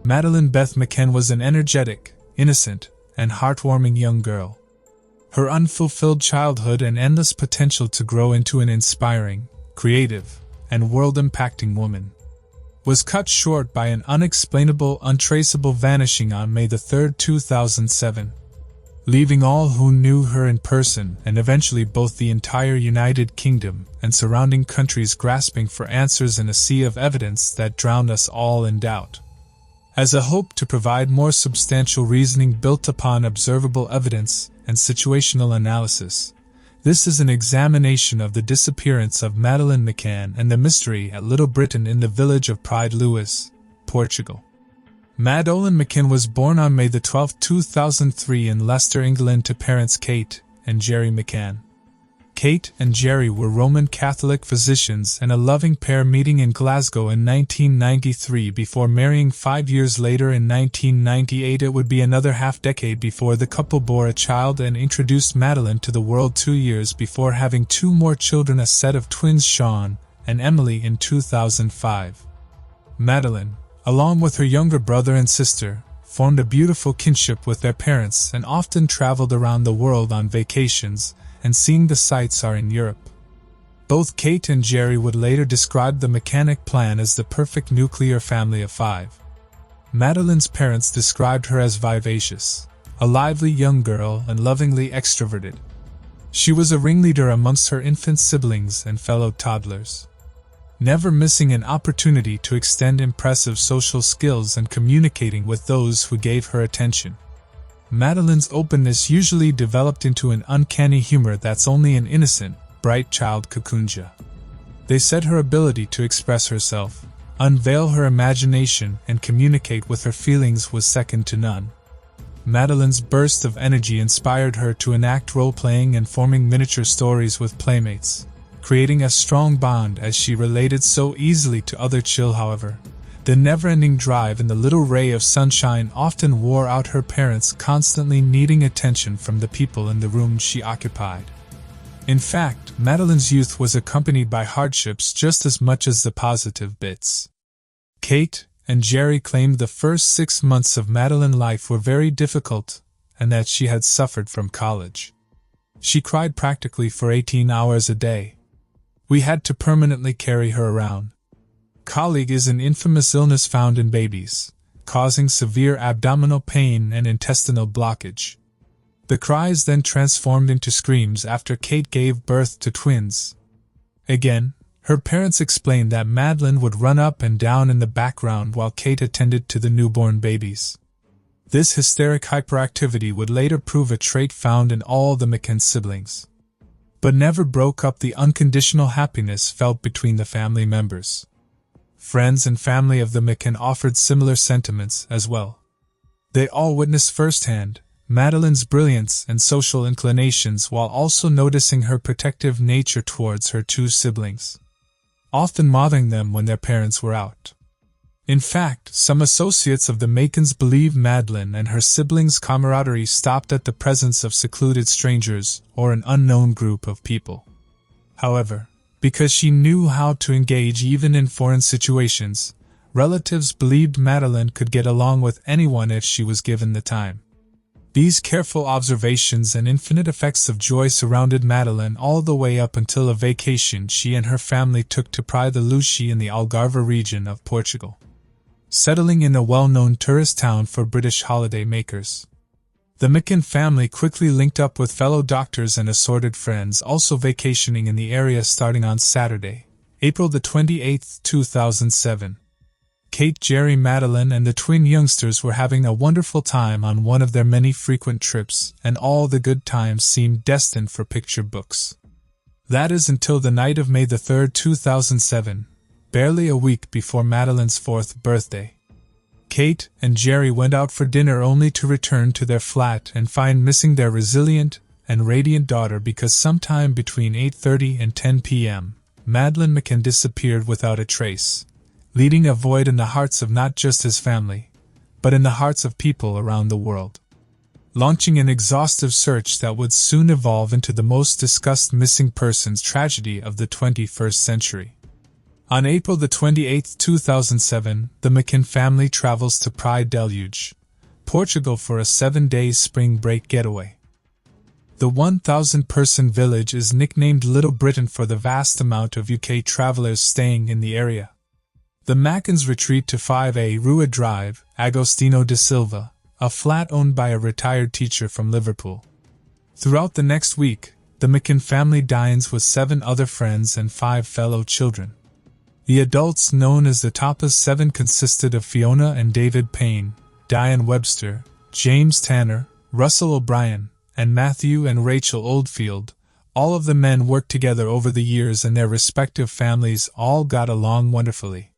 Madeleine Beth McCann was an energetic, innocent, and heartwarming young girl. Her unfulfilled childhood and endless potential to grow into an inspiring, creative, and world-impacting woman was cut short by an unexplainable, untraceable vanishing on May 3, 2007, leaving all who knew her in person and eventually both the entire United Kingdom and surrounding countries grasping for answers in a sea of evidence that drowned us all in doubt. As a hope to provide more substantial reasoning built upon observable evidence and situational analysis, this is an examination of the disappearance of Madeleine McCann and the mystery at Little Britain in the village of Pride Lewis, Portugal. Madeleine McCann was born on May 12, 2003 in Leicester, England to parents Kate and Jerry McCann. Kate and Jerry were Roman Catholic physicians and a loving pair meeting in Glasgow in 1993 before marrying 5 years later in 1998. It would be another half-decade before the couple bore a child and introduced Madeleine to the world 2 years before having 2 more children, a set of twins Sean and Emily in 2005. Madeleine, along with her younger brother and sister, formed a beautiful kinship with their parents and often traveled around the world on vacations and seeing the sights are in Europe. Both Kate and Jerry would later describe the mechanic plan as the perfect nuclear family of 5. Madeleine's parents described her as vivacious, a lively young girl and lovingly extroverted. She was a ringleader amongst her infant siblings and fellow toddlers, never missing an opportunity to extend impressive social skills and communicating with those who gave her attention. Madeleine's openness usually developed into an uncanny humor that's only an innocent, bright child cocooned. They said her ability to express herself, unveil her imagination, and communicate with her feelings was second to none. Madeleine's burst of energy inspired her to enact role-playing and forming miniature stories with playmates, creating a strong bond as she related so easily to other children. However, the never-ending drive and the little ray of sunshine often wore out her parents, constantly needing attention from the people in the room she occupied. In fact, Madeleine's youth was accompanied by hardships just as much as the positive bits. Kate and Jerry claimed the first 6 months of Madeleine's life were very difficult and that she had suffered from college. She cried practically for 18 hours a day. We had to permanently carry her around. Colic is an infamous illness found in babies, causing severe abdominal pain and intestinal blockage. The cries then transformed into screams after Kate gave birth to twins. Again, her parents explained that Madeleine would run up and down in the background while Kate attended to the newborn babies. This hysteric hyperactivity would later prove a trait found in all the McCann siblings, but never broke up the unconditional happiness felt between the family members. Friends and family of the McCann offered similar sentiments as well. They all witnessed firsthand Madeleine's brilliance and social inclinations while also noticing her protective nature towards her 2 siblings, often mothering them when their parents were out. In fact, some associates of the McCanns believe Madeleine and her siblings' camaraderie stopped at the presence of secluded strangers or an unknown group of people. However, because she knew how to engage even in foreign situations, relatives believed Madeleine could get along with anyone if she was given the time. These careful observations and infinite effects of joy surrounded Madeleine all the way up until a vacation she and her family took to Praia da Luz in the Algarve region of Portugal, settling in a well-known tourist town for British holiday makers. The McCann family quickly linked up with fellow doctors and assorted friends also vacationing in the area starting on Saturday, April 28, 2007. Kate, Jerry, Madeleine, and the twin youngsters were having a wonderful time on one of their many frequent trips, and all the good times seemed destined for picture books. That is until the night of May 3, 2007, barely a week before Madeleine's 4th birthday. Kate and Jerry went out for dinner only to return to their flat and find missing their resilient and radiant daughter because sometime between 8:30 and 10 p.m., Madeleine McCann disappeared without a trace, leaving a void in the hearts of not just his family, but in the hearts of people around the world. Launching an exhaustive search that would soon evolve into the most discussed missing persons tragedy of the 21st century. On April the 28th, 2007, the McKinn family travels to Praia Deluge, Portugal for a 7-day spring break getaway. The 1,000-person village is nicknamed Little Britain for the vast amount of UK travellers staying in the area. The Mackins retreat to 5A Rua Drive, Agostinho de Silva, a flat owned by a retired teacher from Liverpool. Throughout the next week, the McKinn family dines with 7 other friends and 5 fellow children. The adults, known as the Tapas 7, consisted of Fiona and David Payne, Diane Webster, James Tanner, Russell O'Brien, and Matthew and Rachel Oldfield. All of the men worked together over the years and their respective families all got along wonderfully.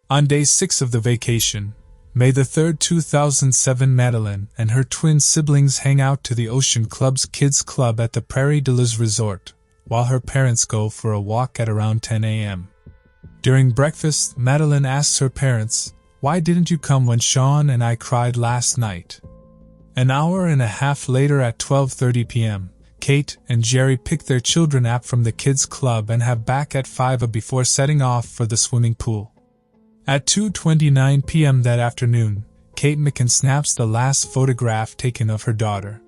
On day 6 of the vacation, May the 3rd, 2007, Madeline and her twin siblings hang out to the Ocean Club's Kids Club at the Prairie de Luz Resort, while her parents go for a walk at around 10 a.m. During breakfast, Madeline asks her parents, "Why didn't you come when Sean and I cried last night?" An hour and a half later at 12:30 p.m., Kate and Jerry pick their children up from the kids' club and have back at 5 before setting off for the swimming pool. At 2:29 p.m. that afternoon, Kate McKinn snaps the last photograph taken of her daughter.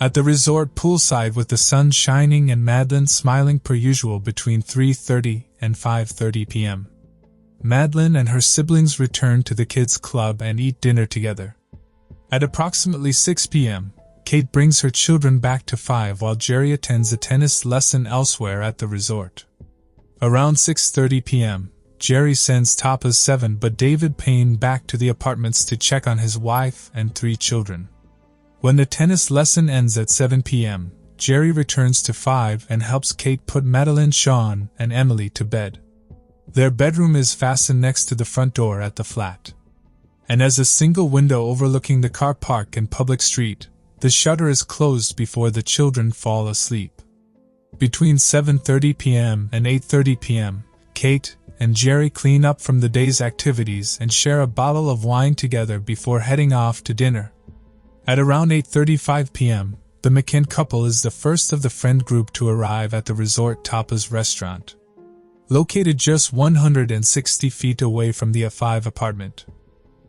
At the resort poolside with the sun shining and Madeline smiling per usual between 3:30 and 5:30 p.m. Madeline and her siblings return to the kids' club and eat dinner together. At approximately 6 p.m., Kate brings her children back to 5 while Jerry attends a tennis lesson elsewhere at the resort. Around 6:30 p.m., Jerry sends Tapas 7 but David Payne back to the apartments to check on his wife and 3 children. When the tennis lesson ends at 7 p.m., Jerry returns to 5 and helps Kate put Madeline, Sean, and Emily to bed. Their bedroom is fastened next to the front door at the flat, and as a single window overlooking the car park and public street, the shutter is closed before the children fall asleep. Between 7:30 p.m. and 8:30 p.m., Kate and Jerry clean up from the day's activities and share a bottle of wine together before heading off to dinner. At around 8:35 p.m., the McKinn couple is the first of the friend group to arrive at the resort Tapas restaurant, located just 160 feet away from the A5 apartment.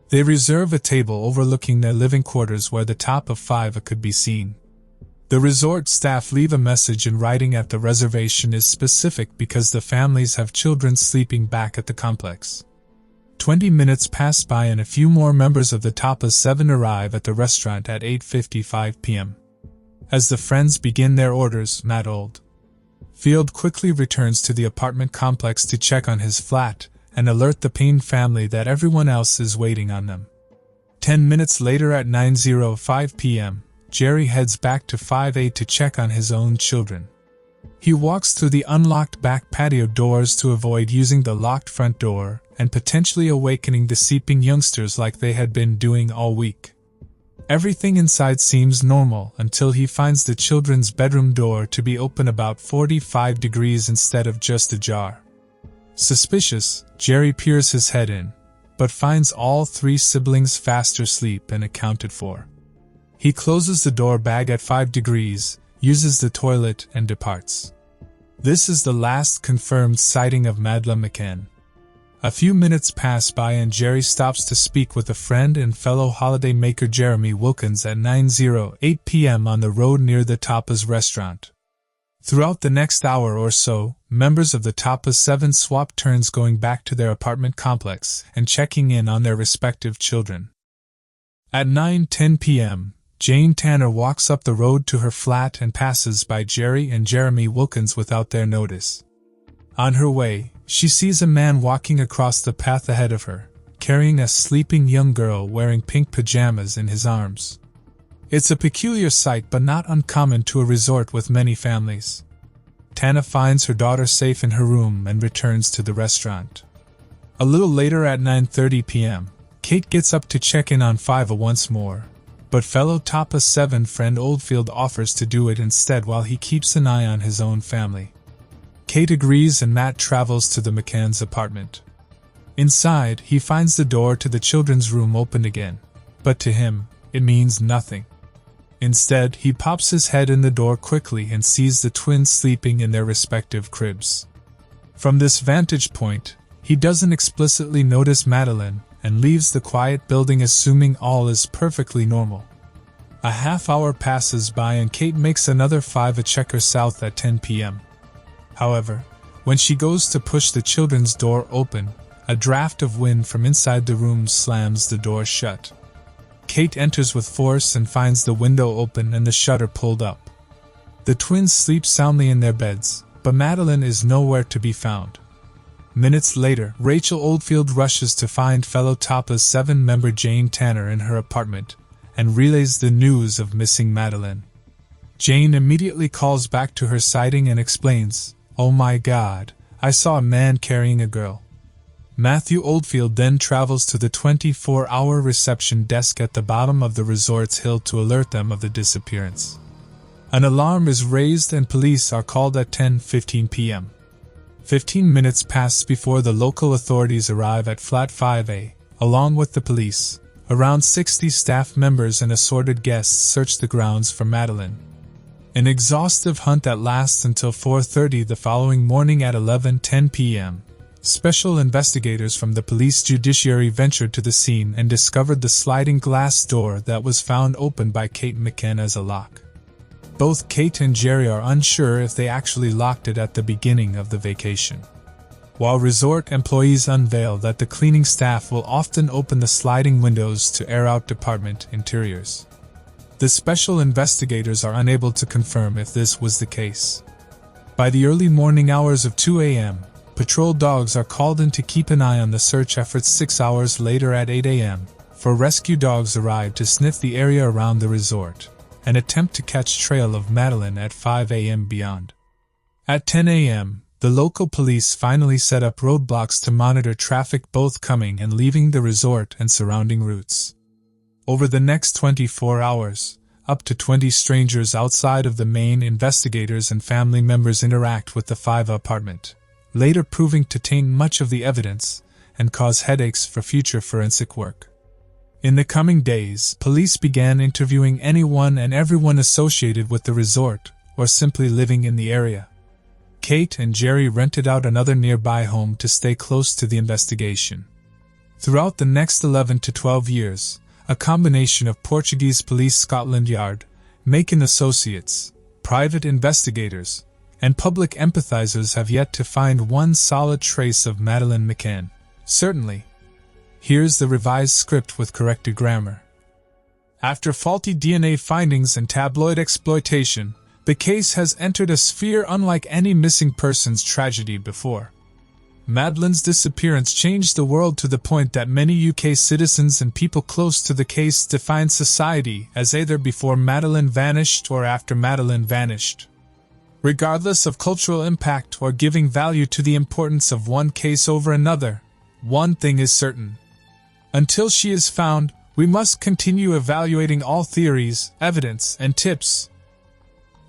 They reserve a table overlooking their living quarters where the top of 5 could be seen. The resort staff leave a message in writing at the reservation is specific because the families have children sleeping back at the complex. 20 minutes pass by and a few more members of the Tapas 7 arrive at the restaurant at 8:55 p.m. As the friends begin their orders, Matt Oldfield quickly returns to the apartment complex to check on his flat and alert the Payne family that everyone else is waiting on them. 10 minutes later at 9:05 p.m., Jerry heads back to 5A to check on his own children. He walks through the unlocked back patio doors to avoid using the locked front door and potentially awakening the sleeping youngsters like they had been doing all week. Everything inside seems normal until he finds the children's bedroom door to be open about 45 degrees instead of just ajar. Suspicious, Jerry peers his head in, but finds all 3 siblings fast asleep and accounted for. He closes the door bag at 5 degrees, uses the toilet, and departs. This is the last confirmed sighting of Madeline McKinn. A few minutes pass by and Jerry stops to speak with a friend and fellow holidaymaker Jeremy Wilkins at 9:08 p.m. on the road near the Tapas restaurant. Throughout the next hour or so, members of the Tapas 7 swap turns going back to their apartment complex and checking in on their respective children. At 9:10 p.m., Jane Tanner walks up the road to her flat and passes by Jerry and Jeremy Wilkins without their notice. On her way, she sees a man walking across the path ahead of her, carrying a sleeping young girl wearing pink pajamas in his arms. It's a peculiar sight but not uncommon to a resort with many families. Tana finds her daughter safe in her room and returns to the restaurant. A little later at 9:30 p.m., Kate gets up to check in on 5 once more, but fellow Tapas 7 friend Oldfield offers to do it instead while he keeps an eye on his own family. Kate agrees and Matt travels to the McCann's apartment. Inside, he finds the door to the children's room open again, but to him, it means nothing. Instead, he pops his head in the door quickly and sees the twins sleeping in their respective cribs. From this vantage point, he doesn't explicitly notice Madeline and leaves the quiet building assuming all is perfectly normal. A half hour passes by and Kate makes another 5 checker south at 10 p.m. However, when she goes to push the children's door open, a draft of wind from inside the room slams the door shut. Kate enters with force and finds the window open and the shutter pulled up. The twins sleep soundly in their beds, but Madeline is nowhere to be found. Minutes later, Rachel Oldfield rushes to find fellow Topa's 7-member Jane Tanner in her apartment and relays the news of missing Madeline. Jane immediately calls back to her sighting and explains, "Oh my God, I saw a man carrying a girl." Matthew Oldfield then travels to the 24-hour reception desk at the bottom of the resort's hill to alert them of the disappearance. An alarm is raised and police are called at 10:15 p.m. 15 minutes pass before the local authorities arrive at Flat 5A. Along with the police, around 60 staff members and assorted guests search the grounds for Madeline. An exhaustive hunt that lasts until 4:30 the following morning at 11:10 p.m. Special investigators from the police judiciary ventured to the scene and discovered the sliding glass door that was found open by Kate McCann as a lock. Both Kate and Jerry are unsure if they actually locked it at the beginning of the vacation. While resort employees unveil that the cleaning staff will often open the sliding windows to air out department interiors. The special investigators are unable to confirm if this was the case. By the early morning hours of 2 a.m., patrol dogs are called in to keep an eye on the search efforts. 6 hours later at 8 a.m., 4 rescue dogs arrive to sniff the area around the resort and attempt to catch trail of Madeline at 5 a.m. beyond. At 10 a.m., the local police finally set up roadblocks to monitor traffic both coming and leaving the resort and surrounding routes. Over the next 24 hours, up to 20 strangers outside of the main investigators and family members interact with the 5 apartment, later proving to taint much of the evidence and cause headaches for future forensic work. In the coming days, police began interviewing anyone and everyone associated with the resort or simply living in the area. Kate and Jerry rented out another nearby home to stay close to the investigation. Throughout the next 11 to 12 years, a combination of Portuguese Police Scotland Yard, Macon Associates, private investigators, and public empathizers have yet to find one solid trace of Madeline McCann. Certainly. Here's the revised script with corrected grammar. After faulty DNA findings and tabloid exploitation, the case has entered a sphere unlike any missing persons tragedy before. Madeline's disappearance changed the world to the point that many UK citizens and people close to the case define society as either before Madeline vanished or after Madeline vanished. Regardless of cultural impact or giving value to the importance of one case over another, one thing is certain. Until she is found, we must continue evaluating all theories, evidence, and tips.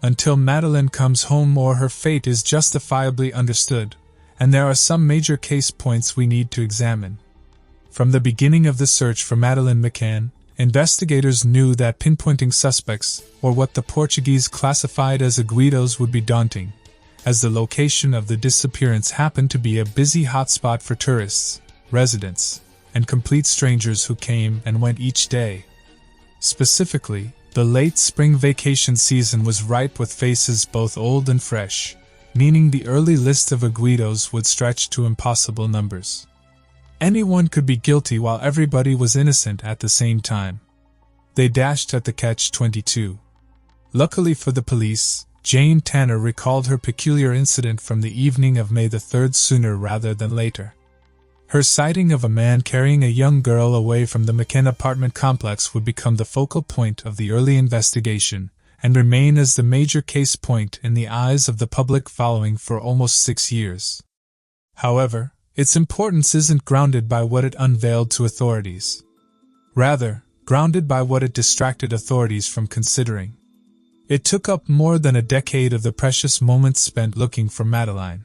Until Madeline comes home or her fate is justifiably understood, and there are some major case points we need to examine. From the beginning of the search for Madeline McCann, investigators knew that pinpointing suspects, or what the Portuguese classified as aguidos, would be daunting, as the location of the disappearance happened to be a busy hotspot for tourists, residents, and complete strangers who came and went each day. Specifically, the late spring vacation season was ripe with faces both old and fresh, meaning the early list of aguidos would stretch to impossible numbers. Anyone could be guilty while everybody was innocent at the same time. They dashed at the catch-22. Luckily for the police, Jane Tanner recalled her peculiar incident from the evening of May the 3rd sooner rather than later. Her sighting of a man carrying a young girl away from the McCann apartment complex would become the focal point of the early investigation and remain as the major case point in the eyes of the public following for almost 6 years. However, its importance isn't grounded by what it unveiled to authorities. Rather, grounded by what it distracted authorities from considering. It took up more than a decade of the precious moments spent looking for Madeline.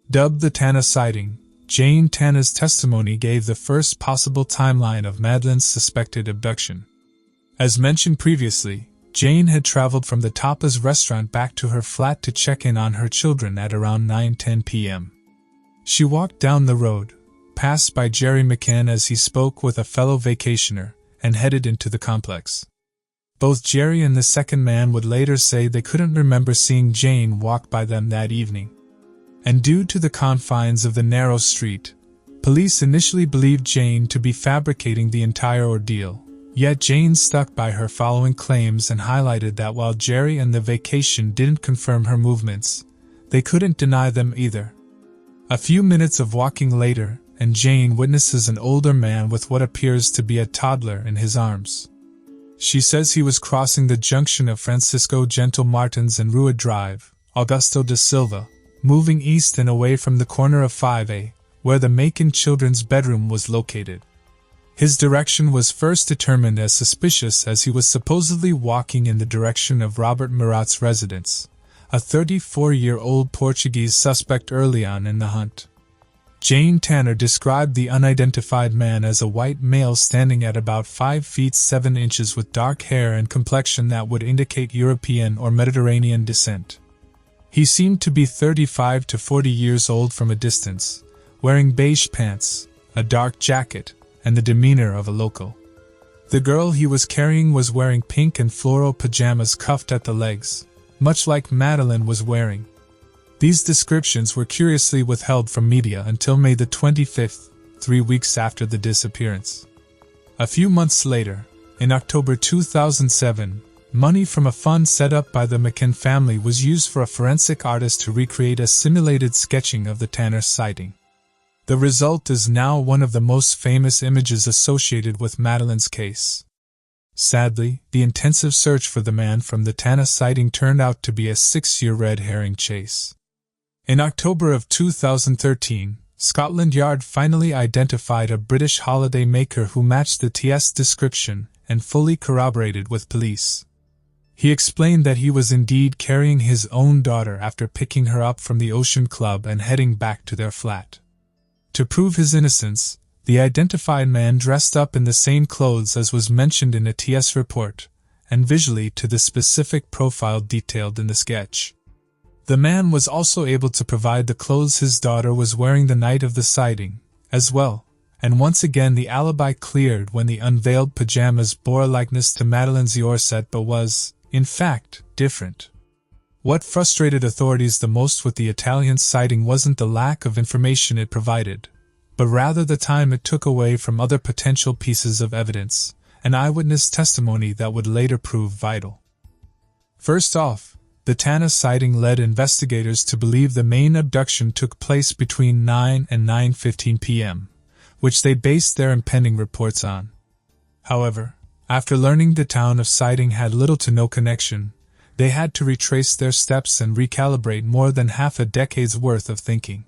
Dubbed the Tanner sighting, Jane Tanner's testimony gave the first possible timeline of Madeline's suspected abduction. As mentioned previously, Jane had traveled from the Tapas restaurant back to her flat to check in on her children at around 9:10 p.m. She walked down the road, passed by Jerry McCann as he spoke with a fellow vacationer, and headed into the complex. Both Jerry and the second man would later say they couldn't remember seeing Jane walk by them that evening. And due to the confines of the narrow street, police initially believed Jane to be fabricating the entire ordeal, yet Jane stuck by her following claims and highlighted that while Jerry and the vacation didn't confirm her movements, they couldn't deny them either. A few minutes of walking later, and Jane witnesses an older man with what appears to be a toddler in his arms. She says he was crossing the junction of Francisco Gentle Martins and Rua Drive, Augusto da Silva, moving east and away from the corner of 5A, where the Macon children's bedroom was located. His direction was first determined as suspicious as he was supposedly walking in the direction of Robert Murat's residence, a 34-year-old Portuguese suspect early on in the hunt. Jane Tanner described the unidentified man as a white male standing at about 5 feet 7 inches with dark hair and complexion that would indicate European or Mediterranean descent. He seemed to be 35 to 40 years old from a distance, wearing beige pants, a dark jacket, and the demeanor of a local. The girl he was carrying was wearing pink and floral pajamas cuffed at the legs, much like Madeline was wearing. These descriptions were curiously withheld from media until May the 25th, 3 weeks after the disappearance. A few months later, in October 2007, money from a fund set up by the McCann family was used for a forensic artist to recreate a simulated sketching of the Tanner sighting. The result is now one of the most famous images associated with Madeline's case. Sadly, the intensive search for the man from the Tanner sighting turned out to be a 6-year red herring chase. In October of 2013, Scotland Yard finally identified a British holiday maker who matched the TS description and fully corroborated with police. He explained that he was indeed carrying his own daughter after picking her up from the Ocean Club and heading back to their flat. To prove his innocence, the identified man dressed up in the same clothes as was mentioned in a TS report, and visually to the specific profile detailed in the sketch. The man was also able to provide the clothes his daughter was wearing the night of the sighting, as well, and once again the alibi cleared when the unveiled pajamas bore a likeness to Madeline's Yorset but was, in fact, different. What frustrated authorities the most with the Italian sighting wasn't the lack of information it provided, but rather the time it took away from other potential pieces of evidence, and eyewitness testimony that would later prove vital. First off, the Tanner sighting led investigators to believe the main abduction took place between 9 and 9:15 p.m., which they based their impending reports on. However, after learning the town of sighting had little to no connection, they had to retrace their steps and recalibrate more than half a decade's worth of thinking.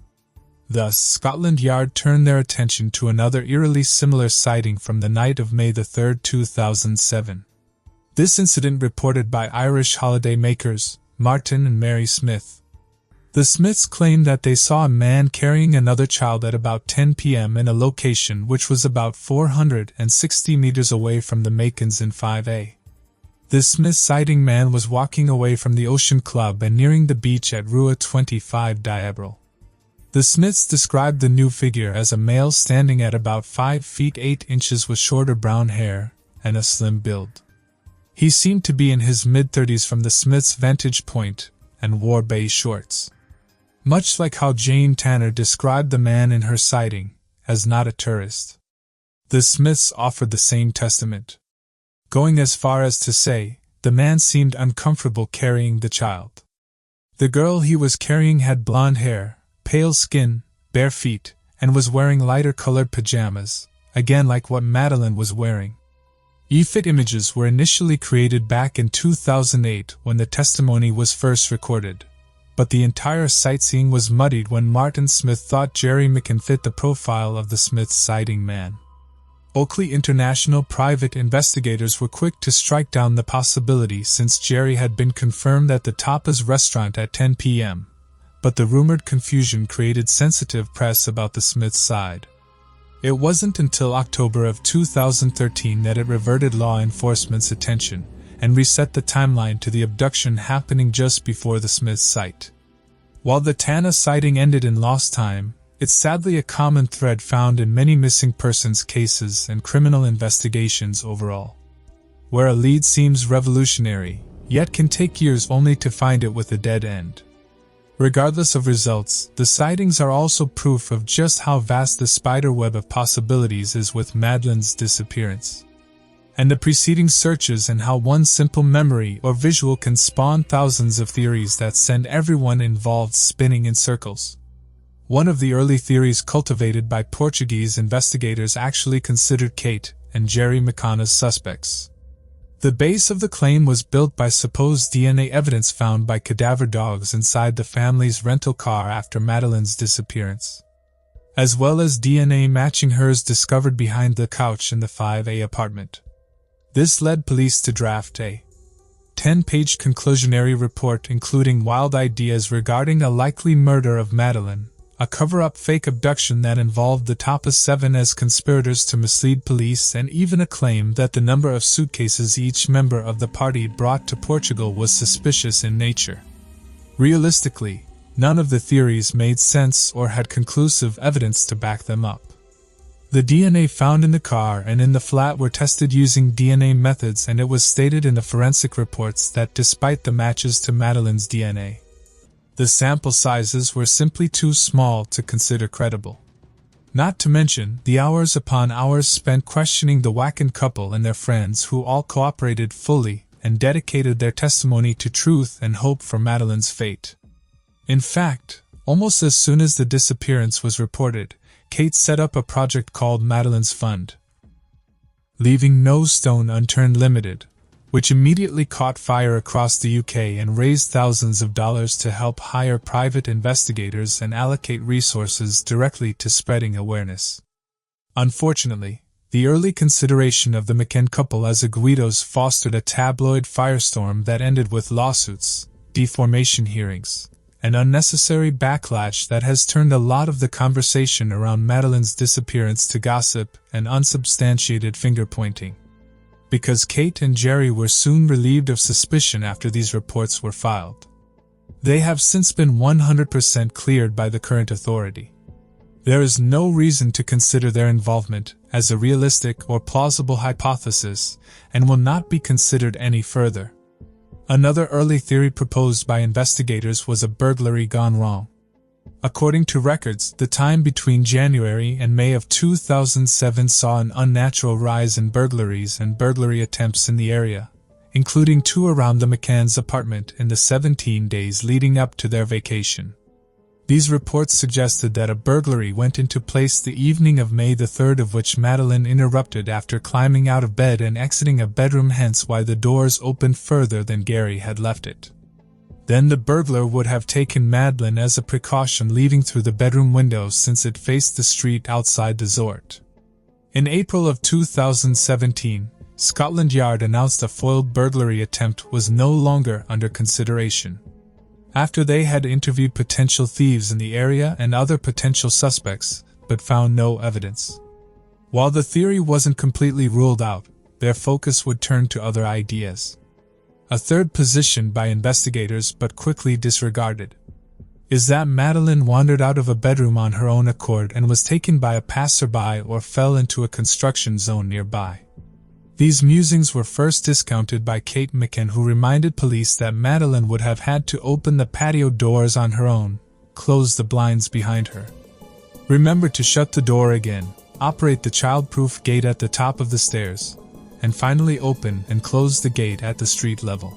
Thus, Scotland Yard turned their attention to another eerily similar sighting from the night of May 3, 2007. This incident reported by Irish holiday makers Martin and Mary Smith. The Smiths claimed that they saw a man carrying another child at about 10 p.m. in a location which was about 460 meters away from the Macons in 5A. The Smith sighting man was walking away from the Ocean Club and nearing the beach at Rua 25 Diagonal. The Smiths described the new figure as a male standing at about 5 feet 8 inches with shorter brown hair and a slim build. He seemed to be in his mid-30s from the Smiths' vantage point and wore beige shorts. Much like how Jane Tanner described the man in her sighting, as not a tourist. The Smiths offered the same testament, going as far as to say the man seemed uncomfortable carrying the child. The girl he was carrying had blonde hair, pale skin, bare feet, and was wearing lighter-colored pajamas, again like what Madeline was wearing. EFIT images were initially created back in 2008 when the testimony was first recorded, but the entire sightseeing was muddied when Martin Smith thought Jerry McCann fit the profile of the Smith sighting man. Oakley International private investigators were quick to strike down the possibility since Jerry had been confirmed at the Tapas restaurant at 10 p.m., but the rumored confusion created sensitive press about the Smith side. It wasn't until October of 2013 that it reverted law enforcement's attention and reset the timeline to the abduction happening just before the Smith sight. While the Tanner sighting ended in lost time, It's sadly a common thread found in many missing persons cases and criminal investigations overall, where a lead seems revolutionary, yet can take years only to find it with a dead end. Regardless of results, the sightings are also proof of just how vast the spider web of possibilities is with Madeleine's disappearance, and the preceding searches, and how one simple memory or visual can spawn thousands of theories that send everyone involved spinning in circles. One of the early theories cultivated by Portuguese investigators actually considered Kate and Jerry McCann as suspects. The base of the claim was built by supposed DNA evidence found by cadaver dogs inside the family's rental car after Madeleine's disappearance, as well as DNA matching hers discovered behind the couch in the 5A apartment. This led police to draft a 10-page conclusionary report including wild ideas regarding a likely murder of Madeleine, a cover-up fake abduction that involved the top 7 as conspirators to mislead police, and even a claim that the number of suitcases each member of the party brought to Portugal was suspicious in nature. Realistically, none of the theories made sense or had conclusive evidence to back them up. The DNA found in the car and in the flat were tested using DNA methods, and it was stated in the forensic reports that despite the matches to Madeleine's DNA, the sample sizes were simply too small to consider credible. Not to mention the hours upon hours spent questioning the Wacken couple and their friends, who all cooperated fully and dedicated their testimony to truth and hope for Madeleine's fate. In fact, almost as soon as the disappearance was reported, Kate set up a project called Madeleine's Fund, Leaving No Stone Unturned Limited, which immediately caught fire across the UK and raised thousands of dollars to help hire private investigators and allocate resources directly to spreading awareness. Unfortunately, the early consideration of the McCann couple as Guidos fostered a tabloid firestorm that ended with lawsuits, deformation hearings, and unnecessary backlash that has turned a lot of the conversation around Madeleine's disappearance to gossip and unsubstantiated finger-pointing. Because Kate and Jerry were soon relieved of suspicion after these reports were filed, they have since been 100% cleared by the current authority. There is no reason to consider their involvement as a realistic or plausible hypothesis, and will not be considered any further. Another early theory proposed by investigators was a burglary gone wrong. According to records, the time between January and May of 2007 saw an unnatural rise in burglaries and burglary attempts in the area, including 2 around the McCann's apartment in the 17 days leading up to their vacation. These reports suggested that a burglary went into place the evening of May the 3rd, of which Madeleine interrupted after climbing out of bed and exiting a bedroom, hence why the doors opened further than Gary had left it. Then the burglar would have taken Madeleine as a precaution, leaving through the bedroom window since it faced the street outside the resort. In April of 2017, Scotland Yard announced a foiled burglary attempt was no longer under consideration, after they had interviewed potential thieves in the area and other potential suspects, but found no evidence. While the theory wasn't completely ruled out, their focus would turn to other ideas. A third positioned by investigators but quickly disregarded is that Madeleine wandered out of a bedroom on her own accord and was taken by a passerby or fell into a construction zone nearby. These musings were first discounted by Kate McCann, who reminded police that Madeleine would have had to open the patio doors on her own, close the blinds behind her, remember to shut the door again, operate the child-proof gate at the top of the stairs, and finally open and close the gate at the street level,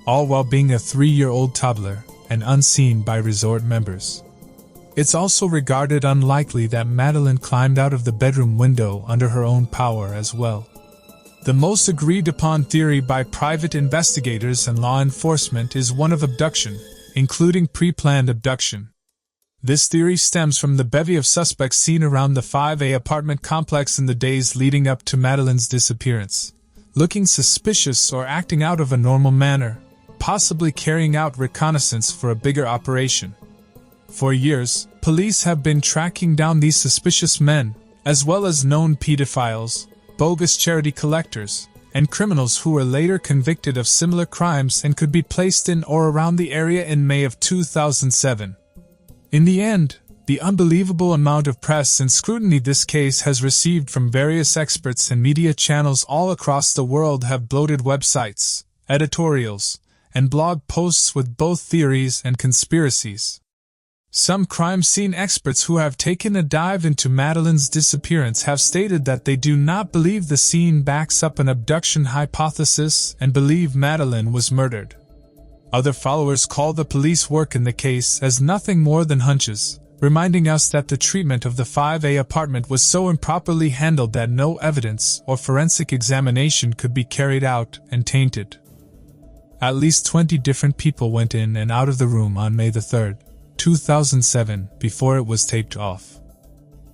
all while being a 3-year-old toddler and unseen by resort members. It's also regarded unlikely that Madeleine climbed out of the bedroom window under her own power as well. The most agreed upon theory by private investigators and law enforcement is one of abduction, including pre-planned abduction. This theory stems from the bevy of suspects seen around the 5A apartment complex in the days leading up to Madeleine's disappearance, looking suspicious or acting out of a normal manner, possibly carrying out reconnaissance for a bigger operation. For years, police have been tracking down these suspicious men, as well as known pedophiles, bogus charity collectors, and criminals who were later convicted of similar crimes and could be placed in or around the area in May of 2007. In the end, The unbelievable amount of press and scrutiny this case has received from various experts and media channels all across the world have bloated websites, editorials, and blog posts with both theories and conspiracies. Some crime scene experts who have taken a dive into Madeleine's disappearance have stated that they do not believe the scene backs up an abduction hypothesis and believe Madeleine was murdered. Other followers call the police work in the case as nothing more than hunches, reminding us that the treatment of the 5A apartment was so improperly handled that no evidence or forensic examination could be carried out and tainted. At least 20 different people went in and out of the room on May 3, 2007, before it was taped off.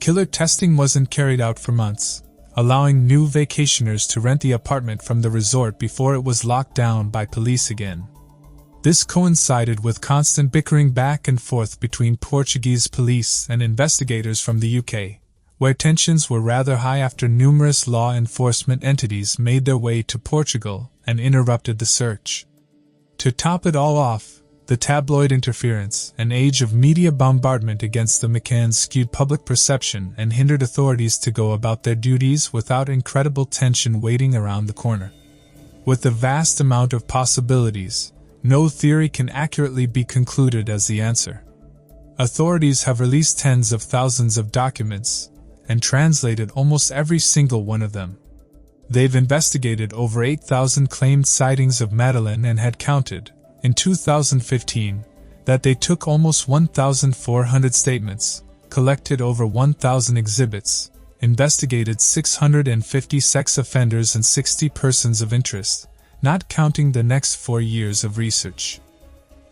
Killer testing wasn't carried out for months, allowing new vacationers to rent the apartment from the resort before it was locked down by police again. This coincided with constant bickering back and forth between Portuguese police and investigators from the UK, where tensions were rather high after numerous law enforcement entities made their way to Portugal and interrupted the search. To top it all off, the tabloid interference and age of media bombardment against the McCanns skewed public perception and hindered authorities to go about their duties without incredible tension waiting around the corner. With the vast amount of possibilities, no theory can accurately be concluded as the answer. Authorities have released tens of thousands of documents and translated almost every single one of them. They've investigated over 8,000 claimed sightings of Madeleine and had counted, in 2015, that they took almost 1,400 statements, collected over 1,000 exhibits, investigated 650 sex offenders and 60 persons of interest, not counting the next 4 years of research.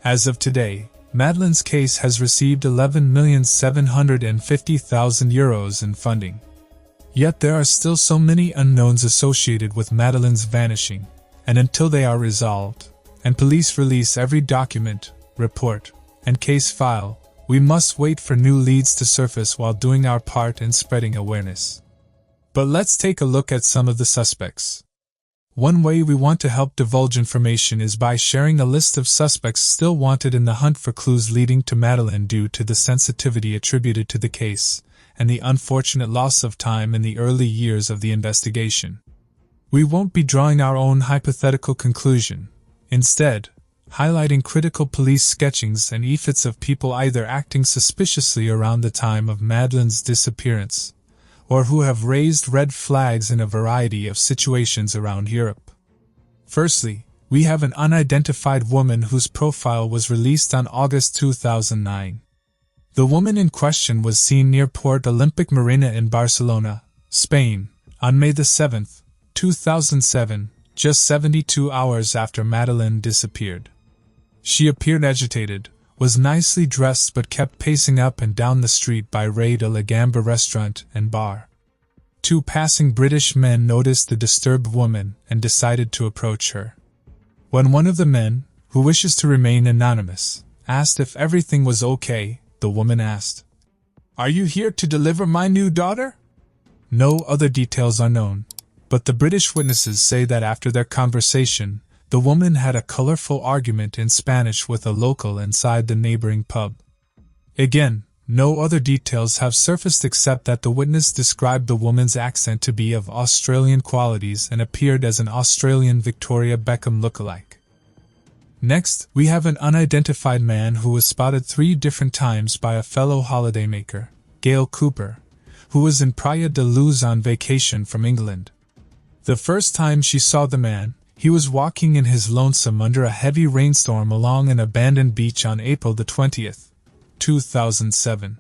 As of today, Madeleine's case has received €11,750,000 in funding. Yet there are still so many unknowns associated with Madeleine's vanishing, and until they are resolved, and police release every document, report, and case file, we must wait for new leads to surface while doing our part in spreading awareness. But let's take a look at some of the suspects. One way we want to help divulge information is by sharing a list of suspects still wanted in the hunt for clues leading to Madeleine due to the sensitivity attributed to the case and the unfortunate loss of time in the early years of the investigation. We won't be drawing our own hypothetical conclusion, instead, highlighting critical police sketchings and efforts of people either acting suspiciously around the time of Madeleine's disappearance, or who have raised red flags in a variety of situations around Europe. Firstly, we have an unidentified woman whose profile was released on August 2009. The woman in question was seen near Port Olympic Marina in Barcelona, Spain, on May 7, 2007, just 72 hours after Madeleine disappeared. She appeared agitated, was nicely dressed but kept pacing up and down the street by Rue de la Gamba restaurant and bar. 2 passing British men noticed the disturbed woman and decided to approach her. When one of the men, who wishes to remain anonymous, asked if everything was okay, the woman asked, "Are you here to deliver my new daughter?" No other details are known, but the British witnesses say that after their conversation, the woman had a colorful argument in Spanish with a local inside the neighboring pub. Again, no other details have surfaced except that the witness described the woman's accent to be of Australian qualities and appeared as an Australian Victoria Beckham lookalike. Next, we have an unidentified man who was spotted 3 different times by a fellow holidaymaker, Gail Cooper, who was in Praia de Luz on vacation from England. The first time she saw the man, he was walking in his lonesome under a heavy rainstorm along an abandoned beach on April 20, 2007.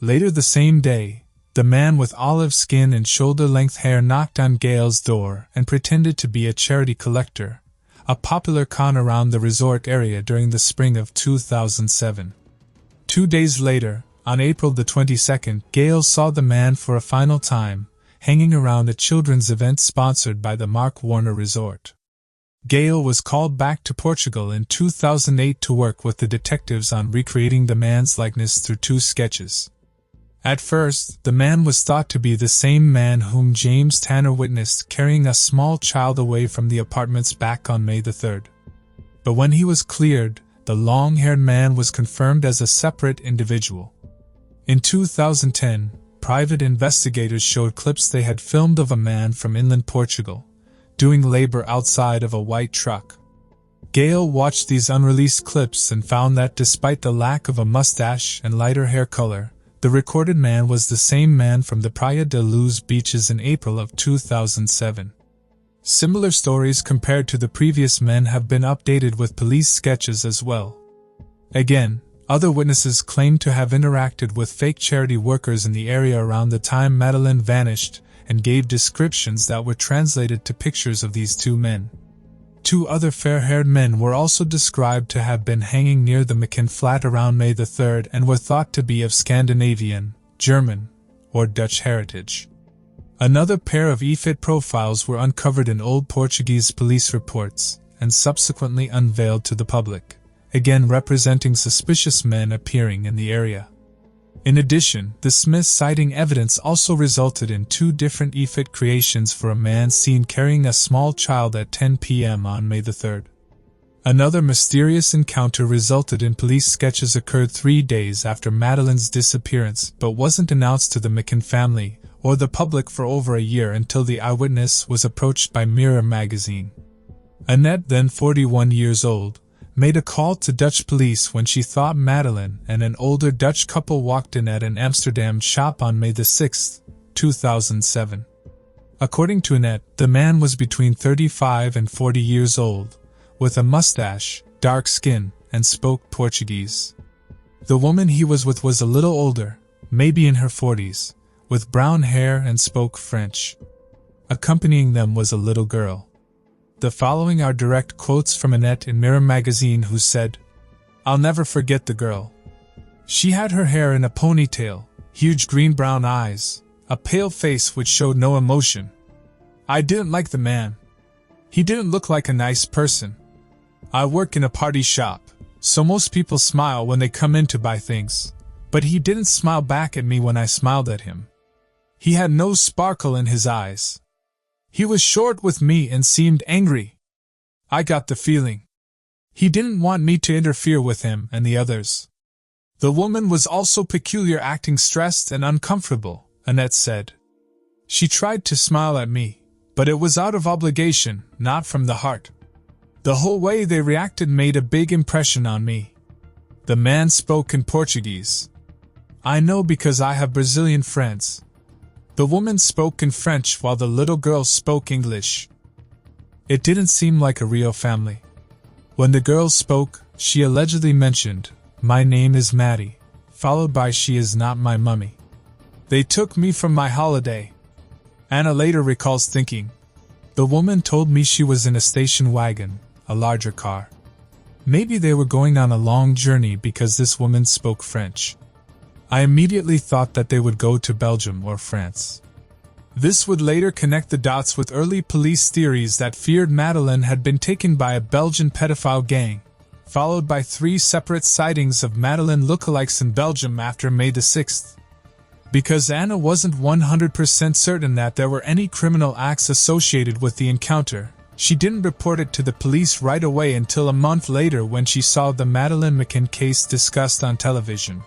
Later the same day, the man with olive skin and shoulder-length hair knocked on Gail's door and pretended to be a charity collector, a popular con around the resort area during the spring of 2007. 2 days later, on April 22, Gail saw the man for a final time, hanging around a children's event sponsored by the Mark Warner Resort. Gail was called back to Portugal in 2008 to work with the detectives on recreating the man's likeness through 2 sketches. At first, the man was thought to be the same man whom James Tanner witnessed carrying a small child away from the apartments back on May 3. But when he was cleared, the long-haired man was confirmed as a separate individual. In 2010, private investigators showed clips they had filmed of a man from inland Portugal, doing labor outside of a white truck. Gail watched these unreleased clips and found that despite the lack of a mustache and lighter hair color, the recorded man was the same man from the Praia de Luz beaches in April of 2007. Similar stories compared to the previous men have been updated with police sketches as well. Again, other witnesses claimed to have interacted with fake charity workers in the area around the time Madeleine vanished and gave descriptions that were translated to pictures of these two men. Two other fair-haired men were also described to have been hanging near the McKin flat around May 3rd and were thought to be of Scandinavian, German, or Dutch heritage. Another pair of EFIT profiles were uncovered in old Portuguese police reports and subsequently unveiled to the public, again representing suspicious men appearing in the area. In addition, the Smith sighting evidence also resulted in two different EFIT creations for a man seen carrying a small child at 10 p.m. on May 3rd. Another mysterious encounter resulted in police sketches occurred 3 days after Madeleine's disappearance but wasn't announced to the McKin family or the public for over a year until the eyewitness was approached by Mirror magazine. Annette, then 41 years old, made a call to Dutch police when she thought Madeleine and an older Dutch couple walked in at an Amsterdam shop on May 6, 2007. According to Annette, the man was between 35 and 40 years old, with a mustache, dark skin, and spoke Portuguese. The woman he was with was a little older, maybe in her 40s, with brown hair and spoke French. Accompanying them was a little girl. The following are direct quotes from Annette in Mirror magazine, who said, "I'll never forget the girl. She had her hair in a ponytail, huge green-brown eyes, a pale face which showed no emotion. I didn't like the man. He didn't look like a nice person. I work in a party shop, so most people smile when they come in to buy things, but he didn't smile back at me when I smiled at him. He had no sparkle in his eyes. He was short with me and seemed angry. I got the feeling he didn't want me to interfere with him and the others. The woman was also peculiar, acting stressed and uncomfortable," Annette said. "She tried to smile at me, but it was out of obligation, not from the heart. The whole way they reacted made a big impression on me." The man spoke in Portuguese. "I know because I have Brazilian friends." The woman spoke in French while the little girl spoke English. It didn't seem like a real family. When the girl spoke, she allegedly mentioned, "My name is Maddie," followed by "She is not my mummy. They took me from my holiday." Anna later recalls thinking, "The woman told me she was in a station wagon, a larger car. Maybe they were going on a long journey because this woman spoke French. I immediately thought that they would go to Belgium or France." This would later connect the dots with early police theories that feared Madeleine had been taken by a Belgian pedophile gang, followed by 3 separate sightings of Madeleine lookalikes in Belgium after May 6th. Because Anna wasn't 100% certain that there were any criminal acts associated with the encounter, she didn't report it to the police right away until a month later when she saw the Madeleine McKin case discussed on television.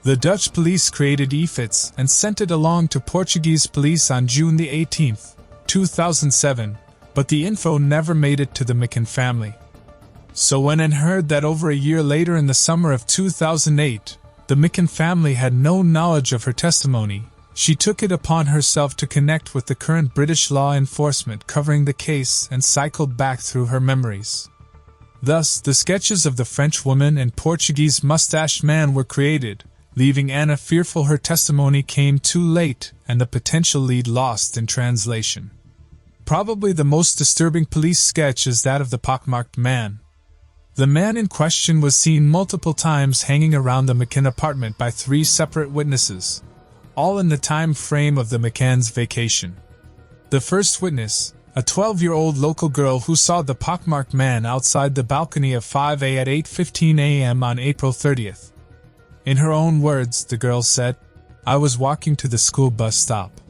The Dutch police created EFITs and sent it along to Portuguese police on June 18, 2007, but the info never made it to the McKin family. So when Anne heard that over a year later in the summer of 2008, the McKin family had no knowledge of her testimony, she took it upon herself to connect with the current British law enforcement covering the case and cycled back through her memories. Thus, the sketches of the French woman and Portuguese mustached man were created, leaving Anna fearful her testimony came too late and the potential lead lost in translation. Probably the most disturbing police sketch is that of the pockmarked man. The man in question was seen multiple times hanging around the McKin apartment by 3 separate witnesses, all in the time frame of the McCann's vacation. The first witness, a 12-year-old local girl who saw the pockmarked man outside the balcony of 5A at 8:15 a.m. on April 30th. In her own words, the girl said, "I was walking to the school bus stop.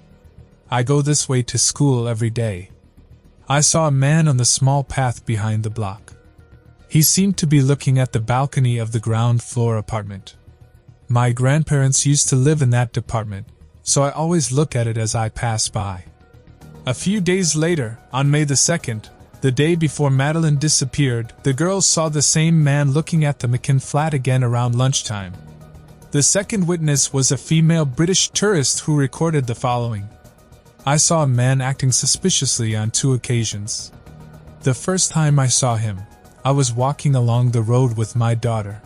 I go this way to school every day. I saw a man on the small path behind the block. He seemed to be looking at the balcony of the ground floor apartment. My grandparents used to live in that department, so I always look at it as I pass by. A few days later, on May the 2nd, the day before Madeline disappeared, the girls saw the same man looking at the McKinn flat again around lunchtime. The second witness was a female British tourist who recorded the following. I saw a man acting suspiciously on 2 occasions. The first time I saw him, I was walking along the road with my daughter.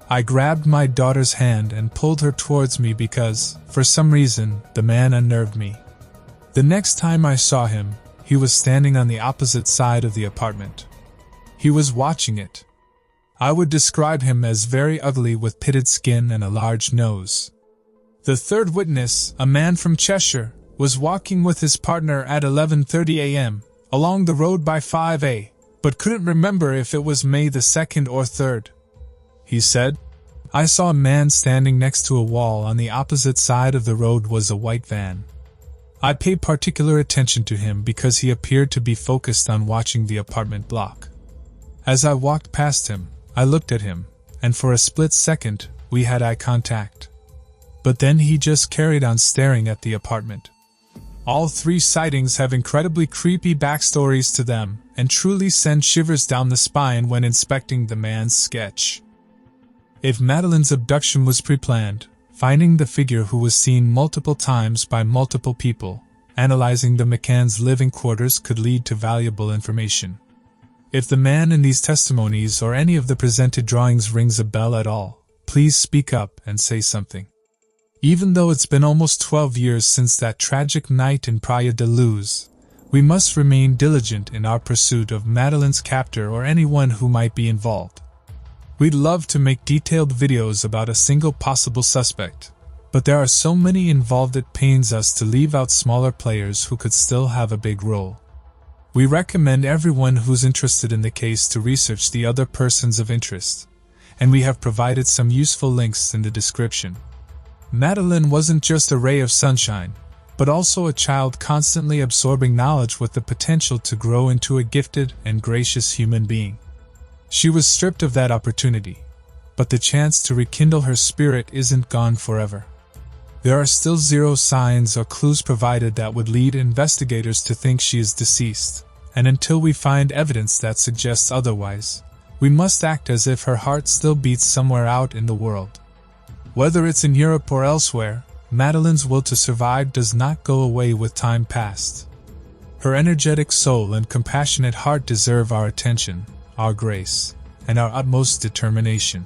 I grabbed my daughter's hand and pulled her towards me because, for some reason, the man unnerved me. The next time I saw him, he was standing on the opposite side of the apartment. He was watching it. I would describe him as very ugly with pitted skin and a large nose. The third witness, a man from Cheshire, was walking with his partner at 11:30 a.m. along the road by 5A, but couldn't remember if it was May the 2nd or 3rd. He said, I saw a man standing next to a wall on the opposite side of the road was a white van. I paid particular attention to him because he appeared to be focused on watching the apartment block. As I walked past him, I looked at him, and for a split second, we had eye contact. But then he just carried on staring at the apartment. All 3 sightings have incredibly creepy backstories to them, and truly send shivers down the spine when inspecting the man's sketch. If Madeline's abduction was pre-planned, finding the figure who was seen multiple times by multiple people, analyzing the McCann's living quarters could lead to valuable information. If the man in these testimonies or any of the presented drawings rings a bell at all, please speak up and say something. Even though it's been almost 12 years since that tragic night in Praia de Luz, we must remain diligent in our pursuit of Madeline's captor or anyone who might be involved. We'd love to make detailed videos about a single possible suspect, but there are so many involved it pains us to leave out smaller players who could still have a big role. We recommend everyone who's interested in the case to research the other persons of interest, and we have provided some useful links in the description. Madeline wasn't just a ray of sunshine, but also a child constantly absorbing knowledge with the potential to grow into a gifted and gracious human being. She was stripped of that opportunity, but the chance to rekindle her spirit isn't gone forever. There are still 0 signs or clues provided that would lead investigators to think she is deceased, and until we find evidence that suggests otherwise, we must act as if her heart still beats somewhere out in the world. Whether it's in Europe or elsewhere, Madeline's will to survive does not go away with time passed. Her energetic soul and compassionate heart deserve our attention, our grace, and our utmost determination.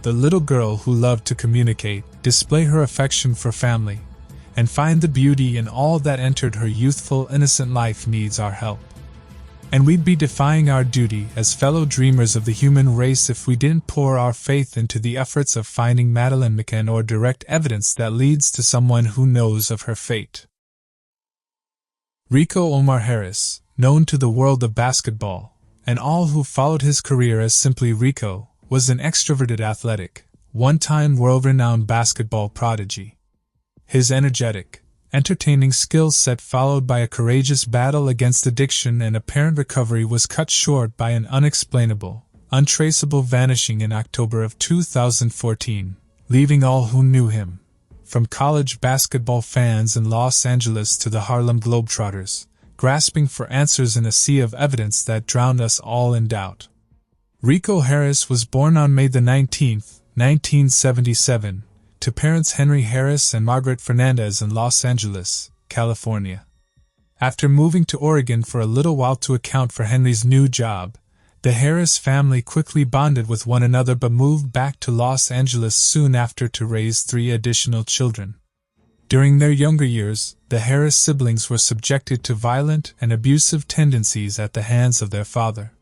The little girl who loved to communicate, display her affection for family, and find the beauty in all that entered her youthful, innocent life needs our help. And we'd be defying our duty as fellow dreamers of the human race if we didn't pour our faith into the efforts of finding Madeleine McCann or direct evidence that leads to someone who knows of her fate. Rico Omar Harris, known to the world of basketball, and all who followed his career as simply Rico, was an extroverted athletic, one-time world-renowned basketball prodigy. His energetic, entertaining skill set followed by a courageous battle against addiction and apparent recovery was cut short by an unexplainable, untraceable vanishing in October of 2014, leaving all who knew him, from college basketball fans in Los Angeles to the Harlem Globetrotters, grasping for answers in a sea of evidence that drowned us all in doubt. Rico Harris was born on May 19, 1977, to parents Henry Harris and Margaret Fernandez in Los Angeles, California. After moving to Oregon for a little while to account for Henry's new job, the Harris family quickly bonded with one another but moved back to Los Angeles soon after to raise 3 additional children. During their younger years, the Harris siblings were subjected to violent and abusive tendencies at the hands of their father.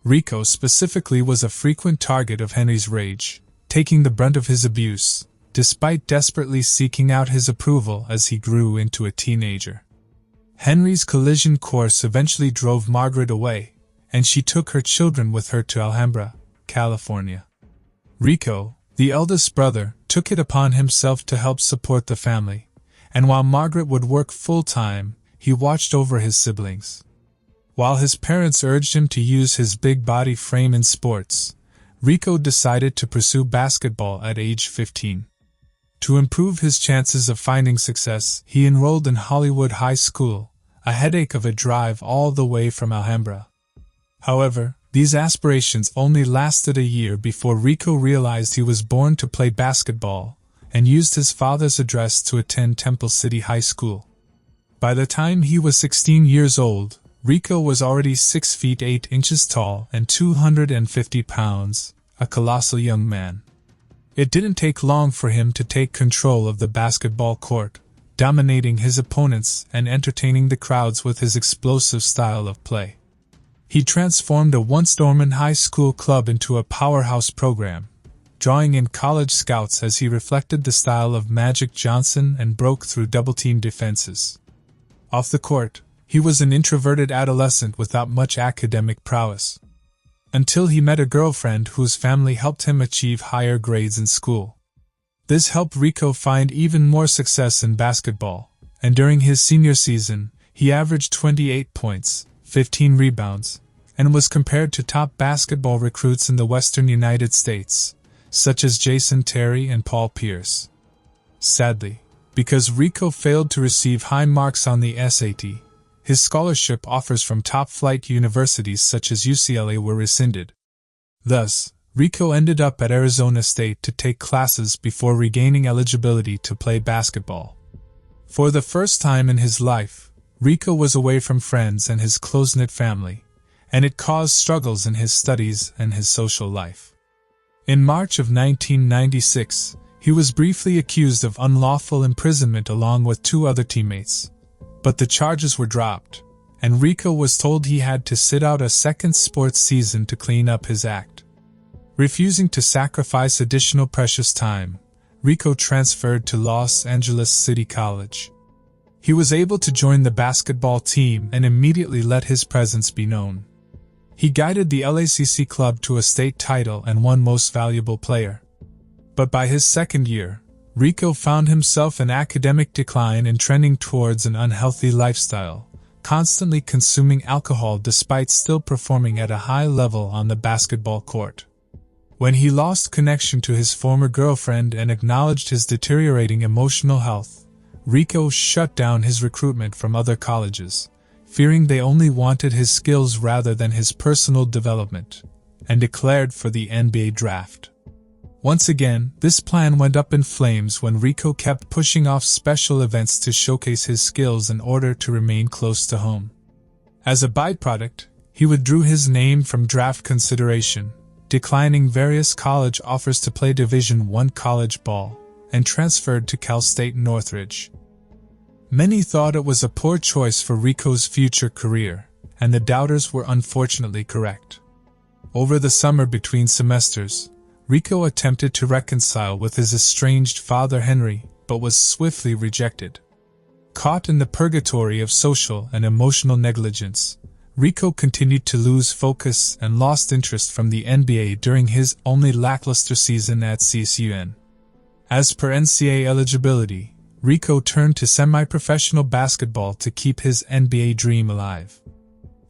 Rico specifically was a frequent target of Henry's rage, taking the brunt of his abuse, despite desperately seeking out his approval as he grew into a teenager. Henry's collision course eventually drove Margaret away, and she took her children with her to Alhambra, California. Rico, the eldest brother, took it upon himself to help support the family, and while Margaret would work full-time, he watched over his siblings. While his parents urged him to use his big body frame in sports, Rico decided to pursue basketball at age 15. To improve his chances of finding success, he enrolled in Hollywood High School, a headache of a drive all the way from Alhambra. However, these aspirations only lasted a year before Rico realized he was born to play basketball, and used his father's address to attend Temple City High School. By the time he was 16 years old, Rico was already 6 feet 8 inches tall and 250 pounds, a colossal young man. It didn't take long for him to take control of the basketball court, dominating his opponents and entertaining the crowds with his explosive style of play. He transformed a once dormant high school club into a powerhouse program, drawing in college scouts as he reflected the style of Magic Johnson and broke through double-team defenses. Off the court, he was an introverted adolescent without much academic prowess. Until he met a girlfriend whose family helped him achieve higher grades in school. This helped Rico find even more success in basketball, and during his senior season, he averaged 28 points, 15 rebounds, and was compared to top basketball recruits in the western United States, such as Jason Terry and Paul Pierce. Sadly, because Rico failed to receive high marks on the SAT, his scholarship offers from top-flight universities such as UCLA were rescinded. Thus, Rico ended up at Arizona State to take classes before regaining eligibility to play basketball. For the first time in his life, Rico was away from friends and his close-knit family, and it caused struggles in his studies and his social life. In March of 1996, he was briefly accused of unlawful imprisonment along with 2 other teammates, but the charges were dropped, and Rico was told he had to sit out a second sports season to clean up his act. Refusing to sacrifice additional precious time, Rico transferred to Los Angeles City College. He was able to join the basketball team and immediately let his presence be known. He guided the LACC club to a state title and won Most Valuable Player. But by his second year, Rico found himself in academic decline and trending towards an unhealthy lifestyle, constantly consuming alcohol despite still performing at a high level on the basketball court. When he lost connection to his former girlfriend and acknowledged his deteriorating emotional health, Rico shut down his recruitment from other colleges, fearing they only wanted his skills rather than his personal development, and declared for the NBA draft. Once again, this plan went up in flames when Rico kept pushing off special events to showcase his skills in order to remain close to home. As a byproduct, he withdrew his name from draft consideration, declining various college offers to play Division I college ball, and transferred to Cal State Northridge. Many thought it was a poor choice for Rico's future career, and the doubters were unfortunately correct. Over the summer between semesters, Rico attempted to reconcile with his estranged father Henry, but was swiftly rejected. Caught in the purgatory of social and emotional negligence, Rico continued to lose focus and lost interest from the NBA during his only lackluster season at CSUN. As per NCAA eligibility, Rico turned to semi-professional basketball to keep his NBA dream alive.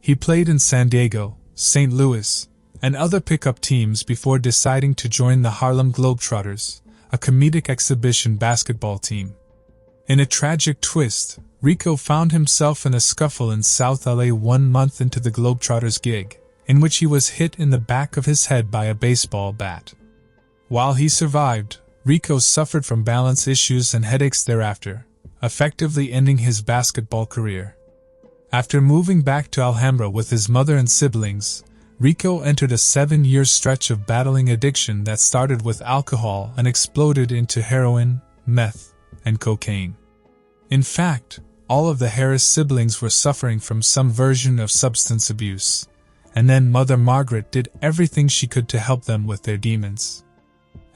He played in San Diego, St. Louis, and other pickup teams before deciding to join the Harlem Globetrotters, a comedic exhibition basketball team. In a tragic twist, Rico found himself in a scuffle in South LA 1 month into the Globetrotters gig, in which he was hit in the back of his head by a baseball bat. While he survived, Rico suffered from balance issues and headaches thereafter, effectively ending his basketball career. After moving back to Alhambra with his mother and siblings, Rico entered a 7-year stretch of battling addiction that started with alcohol and exploded into heroin, meth, and cocaine. In fact, all of the Harris siblings were suffering from some version of substance abuse, and then Mother Margaret did everything she could to help them with their demons.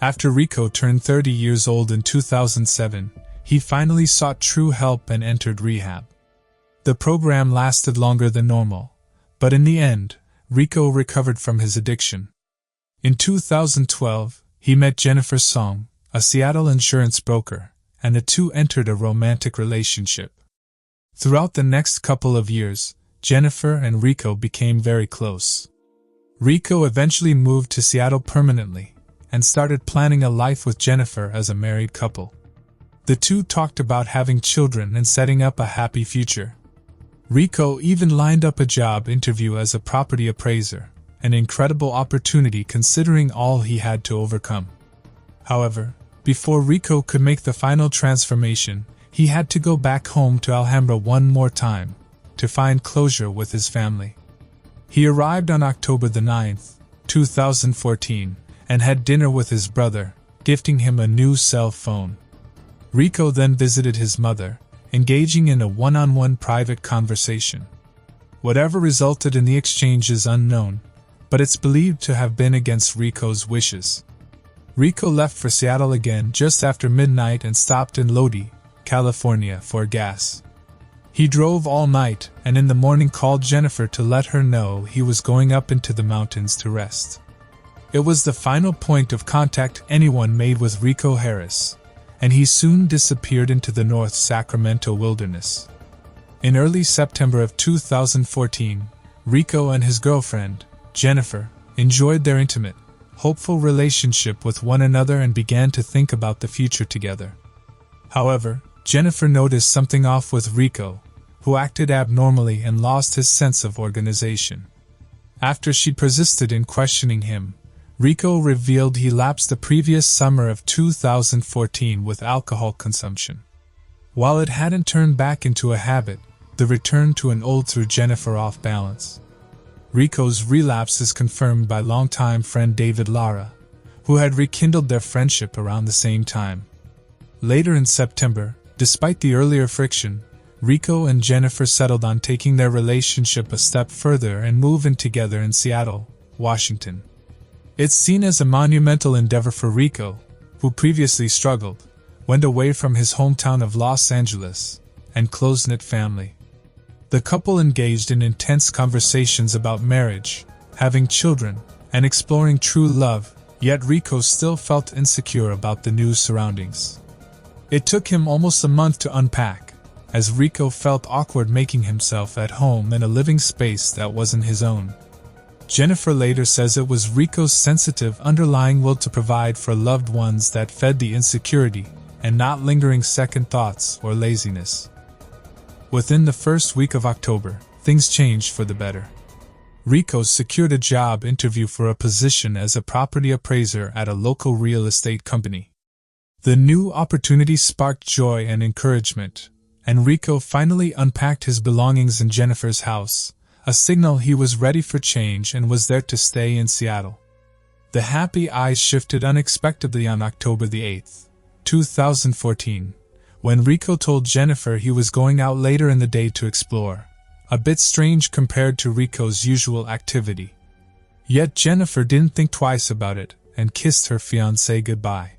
After Rico turned 30 years old in 2007, he finally sought true help and entered rehab. The program lasted longer than normal, but in the end, Rico recovered from his addiction. In 2012, he met Jennifer Song, a Seattle insurance broker, and the two entered a romantic relationship. Throughout the next couple of years, Jennifer and Rico became very close. Rico eventually moved to Seattle permanently and started planning a life with Jennifer as a married couple. The two talked about having children and setting up a happy future. Rico even lined up a job interview as a property appraiser, an incredible opportunity considering all he had to overcome. However, before Rico could make the final transformation, he had to go back home to Alhambra one more time to find closure with his family. He arrived on October the 9th, 2014, and had dinner with his brother, gifting him a new cell phone. Rico then visited his mother, engaging in a one-on-one private conversation. Whatever resulted in the exchange is unknown, but it's believed to have been against Rico's wishes. Rico left for Seattle again just after midnight and stopped in Lodi, California for gas. He drove all night and in the morning called Jennifer to let her know he was going up into the mountains to rest. It was the final point of contact anyone made with Rico Harris, and he soon disappeared into the North Sacramento wilderness. In early September of 2014, Rico and his girlfriend, Jennifer, enjoyed their intimate, hopeful relationship with one another and began to think about the future together. However, Jennifer noticed something off with Rico, who acted abnormally and lost his sense of organization. After she persisted in questioning him, Rico revealed he lapsed the previous summer of 2014 with alcohol consumption. While it hadn't turned back into a habit, the return to an old threw Jennifer off balance. Rico's relapse is confirmed by longtime friend David Lara, who had rekindled their friendship around the same time. Later in September, despite the earlier friction, Rico and Jennifer settled on taking their relationship a step further and moving together in Seattle, Washington. It's seen as a monumental endeavor for Rico, who previously struggled, went away from his hometown of Los Angeles, and close-knit family. The couple engaged in intense conversations about marriage, having children, and exploring true love, yet Rico still felt insecure about the new surroundings. It took him almost a month to unpack, as Rico felt awkward making himself at home in a living space that wasn't his own. Jennifer later says it was Rico's sensitive underlying will to provide for loved ones that fed the insecurity, and not lingering second thoughts or laziness. Within the first week of October, things changed for the better. Rico secured a job interview for a position as a property appraiser at a local real estate company. The new opportunity sparked joy and encouragement, and Rico finally unpacked his belongings in Jennifer's house, a signal he was ready for change and was there to stay in Seattle. The happy eyes shifted unexpectedly on October the 8th, 2014, when Rico told Jennifer he was going out later in the day to explore, a bit strange compared to Rico's usual activity. Yet Jennifer didn't think twice about it and kissed her fiancé goodbye.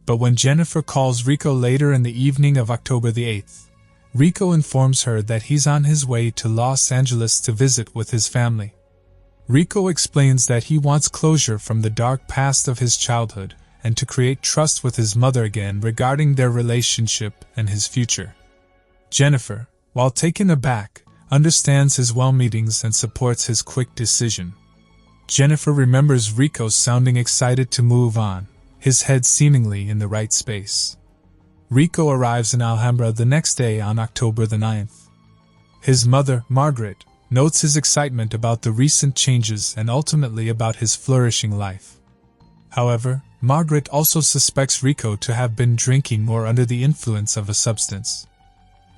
But when Jennifer calls Rico later in the evening of October the 8th, Rico informs her that he's on his way to Los Angeles to visit with his family. Rico explains that he wants closure from the dark past of his childhood and to create trust with his mother again regarding their relationship and his future. Jennifer, while taken aback, understands his well-meanings and supports his quick decision. Jennifer remembers Rico sounding excited to move on, his head seemingly in the right space. Rico arrives in Alhambra the next day on October the 9th. His mother, Margaret, notes his excitement about the recent changes and ultimately about his flourishing life. However, Margaret also suspects Rico to have been drinking or under the influence of a substance.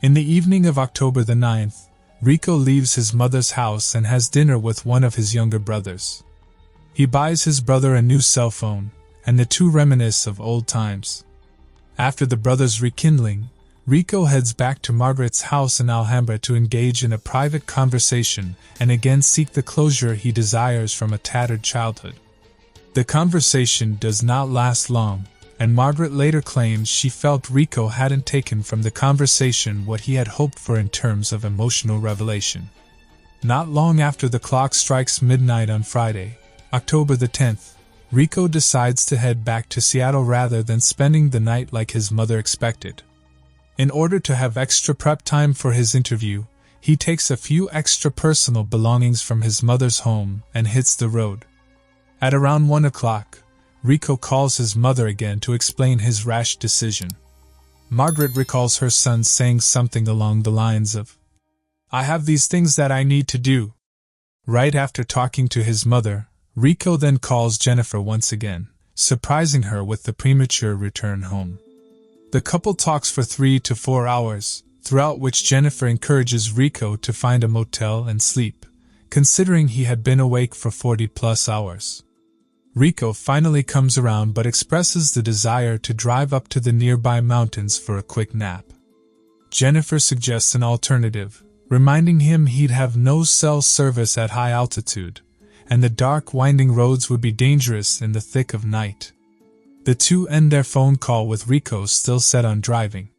In the evening of October the 9th, Rico leaves his mother's house and has dinner with one of his younger brothers. He buys his brother a new cell phone, and the two reminisce of old times. After the brothers' rekindling, Rico heads back to Margaret's house in Alhambra to engage in a private conversation and again seek the closure he desires from a tattered childhood. The conversation does not last long, and Margaret later claims she felt Rico hadn't taken from the conversation what he had hoped for in terms of emotional revelation. Not long after the clock strikes midnight on Friday, October the 10th, Rico decides to head back to Seattle rather than spending the night like his mother expected. In order to have extra prep time for his interview, he takes a few extra personal belongings from his mother's home and hits the road. At around 1 o'clock, Rico calls his mother again to explain his rash decision. Margaret recalls her son saying something along the lines of, "I have these things that I need to do." Right after talking to his mother, Rico then calls Jennifer once again, surprising her with the premature return home. The couple talks for 3 to 4 hours, throughout which Jennifer encourages Rico to find a motel and sleep, considering he had been awake for 40+ hours. Rico finally comes around but expresses the desire to drive up to the nearby mountains for a quick nap. Jennifer suggests an alternative, reminding him he'd have no cell service at high altitude, and the dark winding roads would be dangerous in the thick of night. The two end their phone call with Rico still set on driving.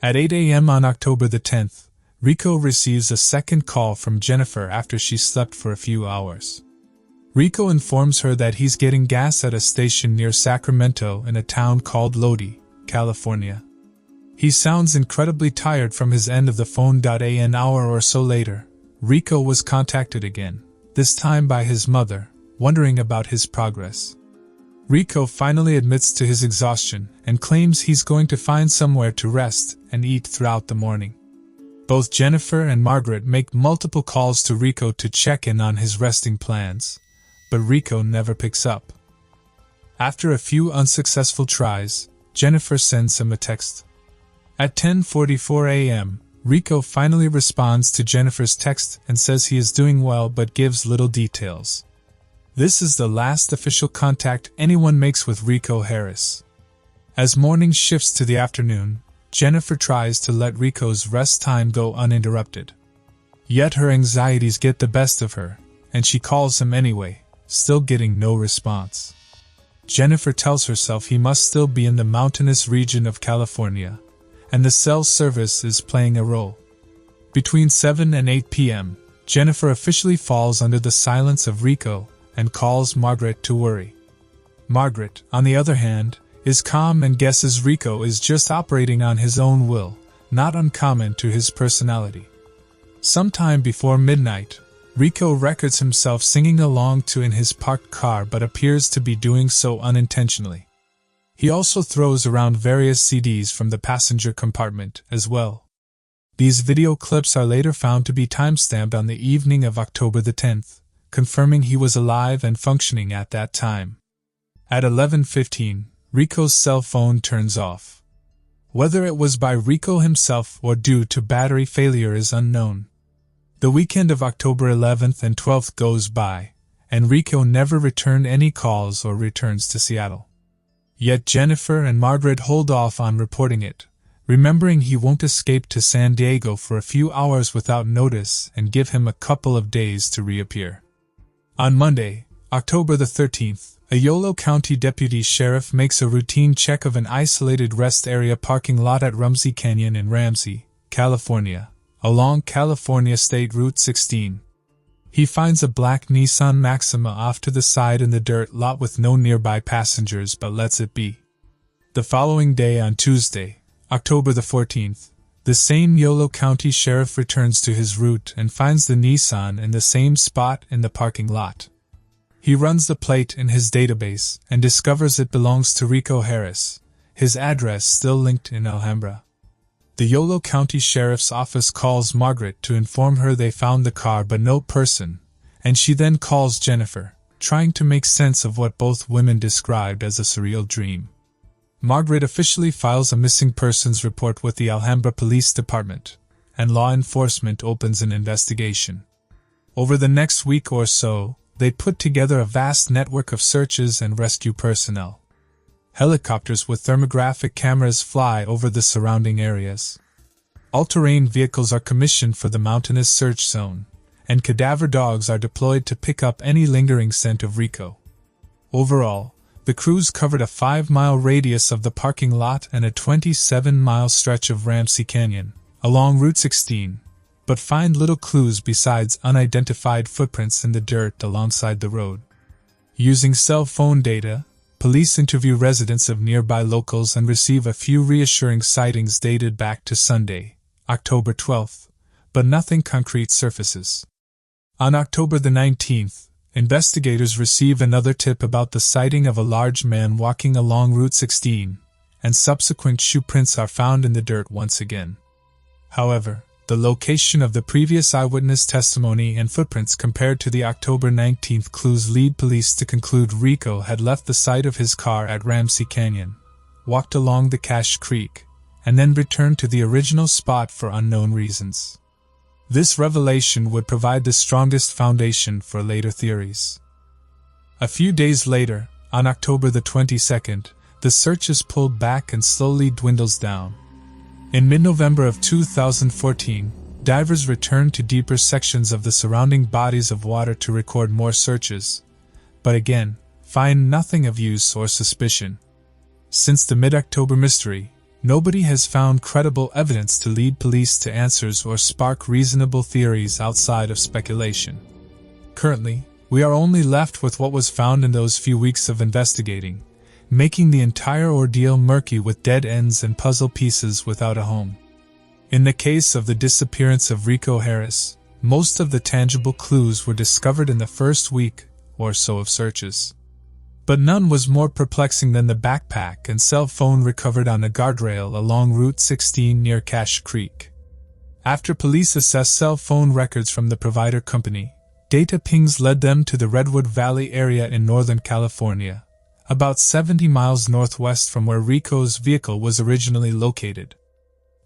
At 8 a.m. on October the 10th, Rico receives a second call from Jennifer after she slept for a few hours. Rico informs her that he's getting gas at a station near Sacramento in a town called Lodi, California. He sounds incredibly tired from his end of the phone. An hour or so later, Rico was contacted again, this time by his mother, wondering about his progress. Rico finally admits to his exhaustion and claims he's going to find somewhere to rest and eat throughout the morning. Both Jennifer and Margaret make multiple calls to Rico to check in on his resting plans, but Rico never picks up. After a few unsuccessful tries, Jennifer sends him a text. At 10:44 a.m., Rico finally responds to Jennifer's text and says he is doing well but gives little details. This is the last official contact anyone makes with Rico Harris. As morning shifts to the afternoon, Jennifer tries to let Rico's rest time go uninterrupted. Yet her anxieties get the best of her, and she calls him anyway, still getting no response. Jennifer tells herself he must still be in the mountainous region of California, and the cell service is playing a role. Between 7 and 8 p.m., Jennifer officially falls under the silence of Rico and calls Margaret to worry. Margaret, on the other hand, is calm and guesses Rico is just operating on his own will, not uncommon to his personality. Sometime before midnight, Rico records himself singing along to in his parked car but appears to be doing so unintentionally. He also throws around various CDs from the passenger compartment as well. These video clips are later found to be timestamped on the evening of October the 10th, confirming he was alive and functioning at that time. At 11:15, Rico's cell phone turns off. Whether it was by Rico himself or due to battery failure is unknown. The weekend of October 11th and 12th goes by, and Rico never returned any calls or returns to Seattle. Yet Jennifer and Margaret hold off on reporting it, remembering he won't escape to San Diego for a few hours without notice and give him a couple of days to reappear. On Monday, October the 13th, a Yolo County deputy sheriff makes a routine check of an isolated rest area parking lot at Rumsey Canyon in Ramsey, California, along California State Route 16. He finds a black Nissan Maxima off to the side in the dirt lot with no nearby passengers but lets it be. The following day on Tuesday, October the 14th, the same Yolo County sheriff returns to his route and finds the Nissan in the same spot in the parking lot. He runs the plate in his database and discovers it belongs to Rico Harris, his address still linked in Alhambra. The Yolo County Sheriff's Office calls Margaret to inform her they found the car but no person, and she then calls Jennifer, trying to make sense of what both women described as a surreal dream. Margaret officially files a missing persons report with the Alhambra Police Department, and law enforcement opens an investigation. Over the next week or so, they put together a vast network of searches and rescue personnel. Helicopters with thermographic cameras fly over the surrounding areas. All-terrain vehicles are commissioned for the mountainous search zone, and cadaver dogs are deployed to pick up any lingering scent of Rico. Overall, the crews covered a 5-mile radius of the parking lot and a 27-mile stretch of Ramsey Canyon, along Route 16, but find little clues besides unidentified footprints in the dirt alongside the road. Using cell phone data, police interview residents of nearby locals and receive a few reassuring sightings dated back to Sunday, October 12th, but nothing concrete surfaces. On October the 19th, investigators receive another tip about the sighting of a large man walking along Route 16, and subsequent shoe prints are found in the dirt once again. However, the location of the previous eyewitness testimony and footprints compared to the October 19th clues lead police to conclude Rico had left the site of his car at Ramsey Canyon, walked along the Cache Creek, and then returned to the original spot for unknown reasons. This revelation would provide the strongest foundation for later theories. A few days later, on October the 22nd, the search is pulled back and slowly dwindles down. In mid-November of 2014, divers return to deeper sections of the surrounding bodies of water to record more searches, but again, find nothing of use or suspicion. Since the mid-October mystery, nobody has found credible evidence to lead police to answers or spark reasonable theories outside of speculation. Currently, we are only left with what was found in those few weeks of investigating, making the entire ordeal murky with dead ends and puzzle pieces without a home. In the case of the disappearance of Rico Harris, most of the tangible clues were discovered in the first week or so of searches. But none was more perplexing than the backpack and cell phone recovered on a guardrail along Route 16 near Cache Creek. After police assessed cell phone records from the provider company, data pings led them to the Redwood Valley area in Northern California, about 70 miles northwest from where Rico's vehicle was originally located.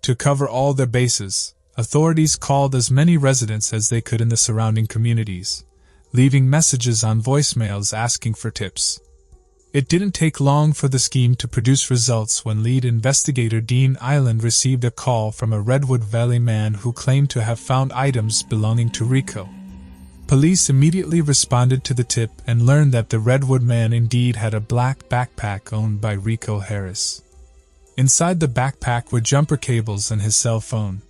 To cover all their bases, authorities called as many residents as they could in the surrounding communities, leaving messages on voicemails asking for tips. It didn't take long for the scheme to produce results when lead investigator Dean Island received a call from a Redwood Valley man who claimed to have found items belonging to Rico. Police immediately responded to the tip and learned that the Redwood man indeed had a black backpack owned by Rico Harris. Inside the backpack were jumper cables and his cell phone.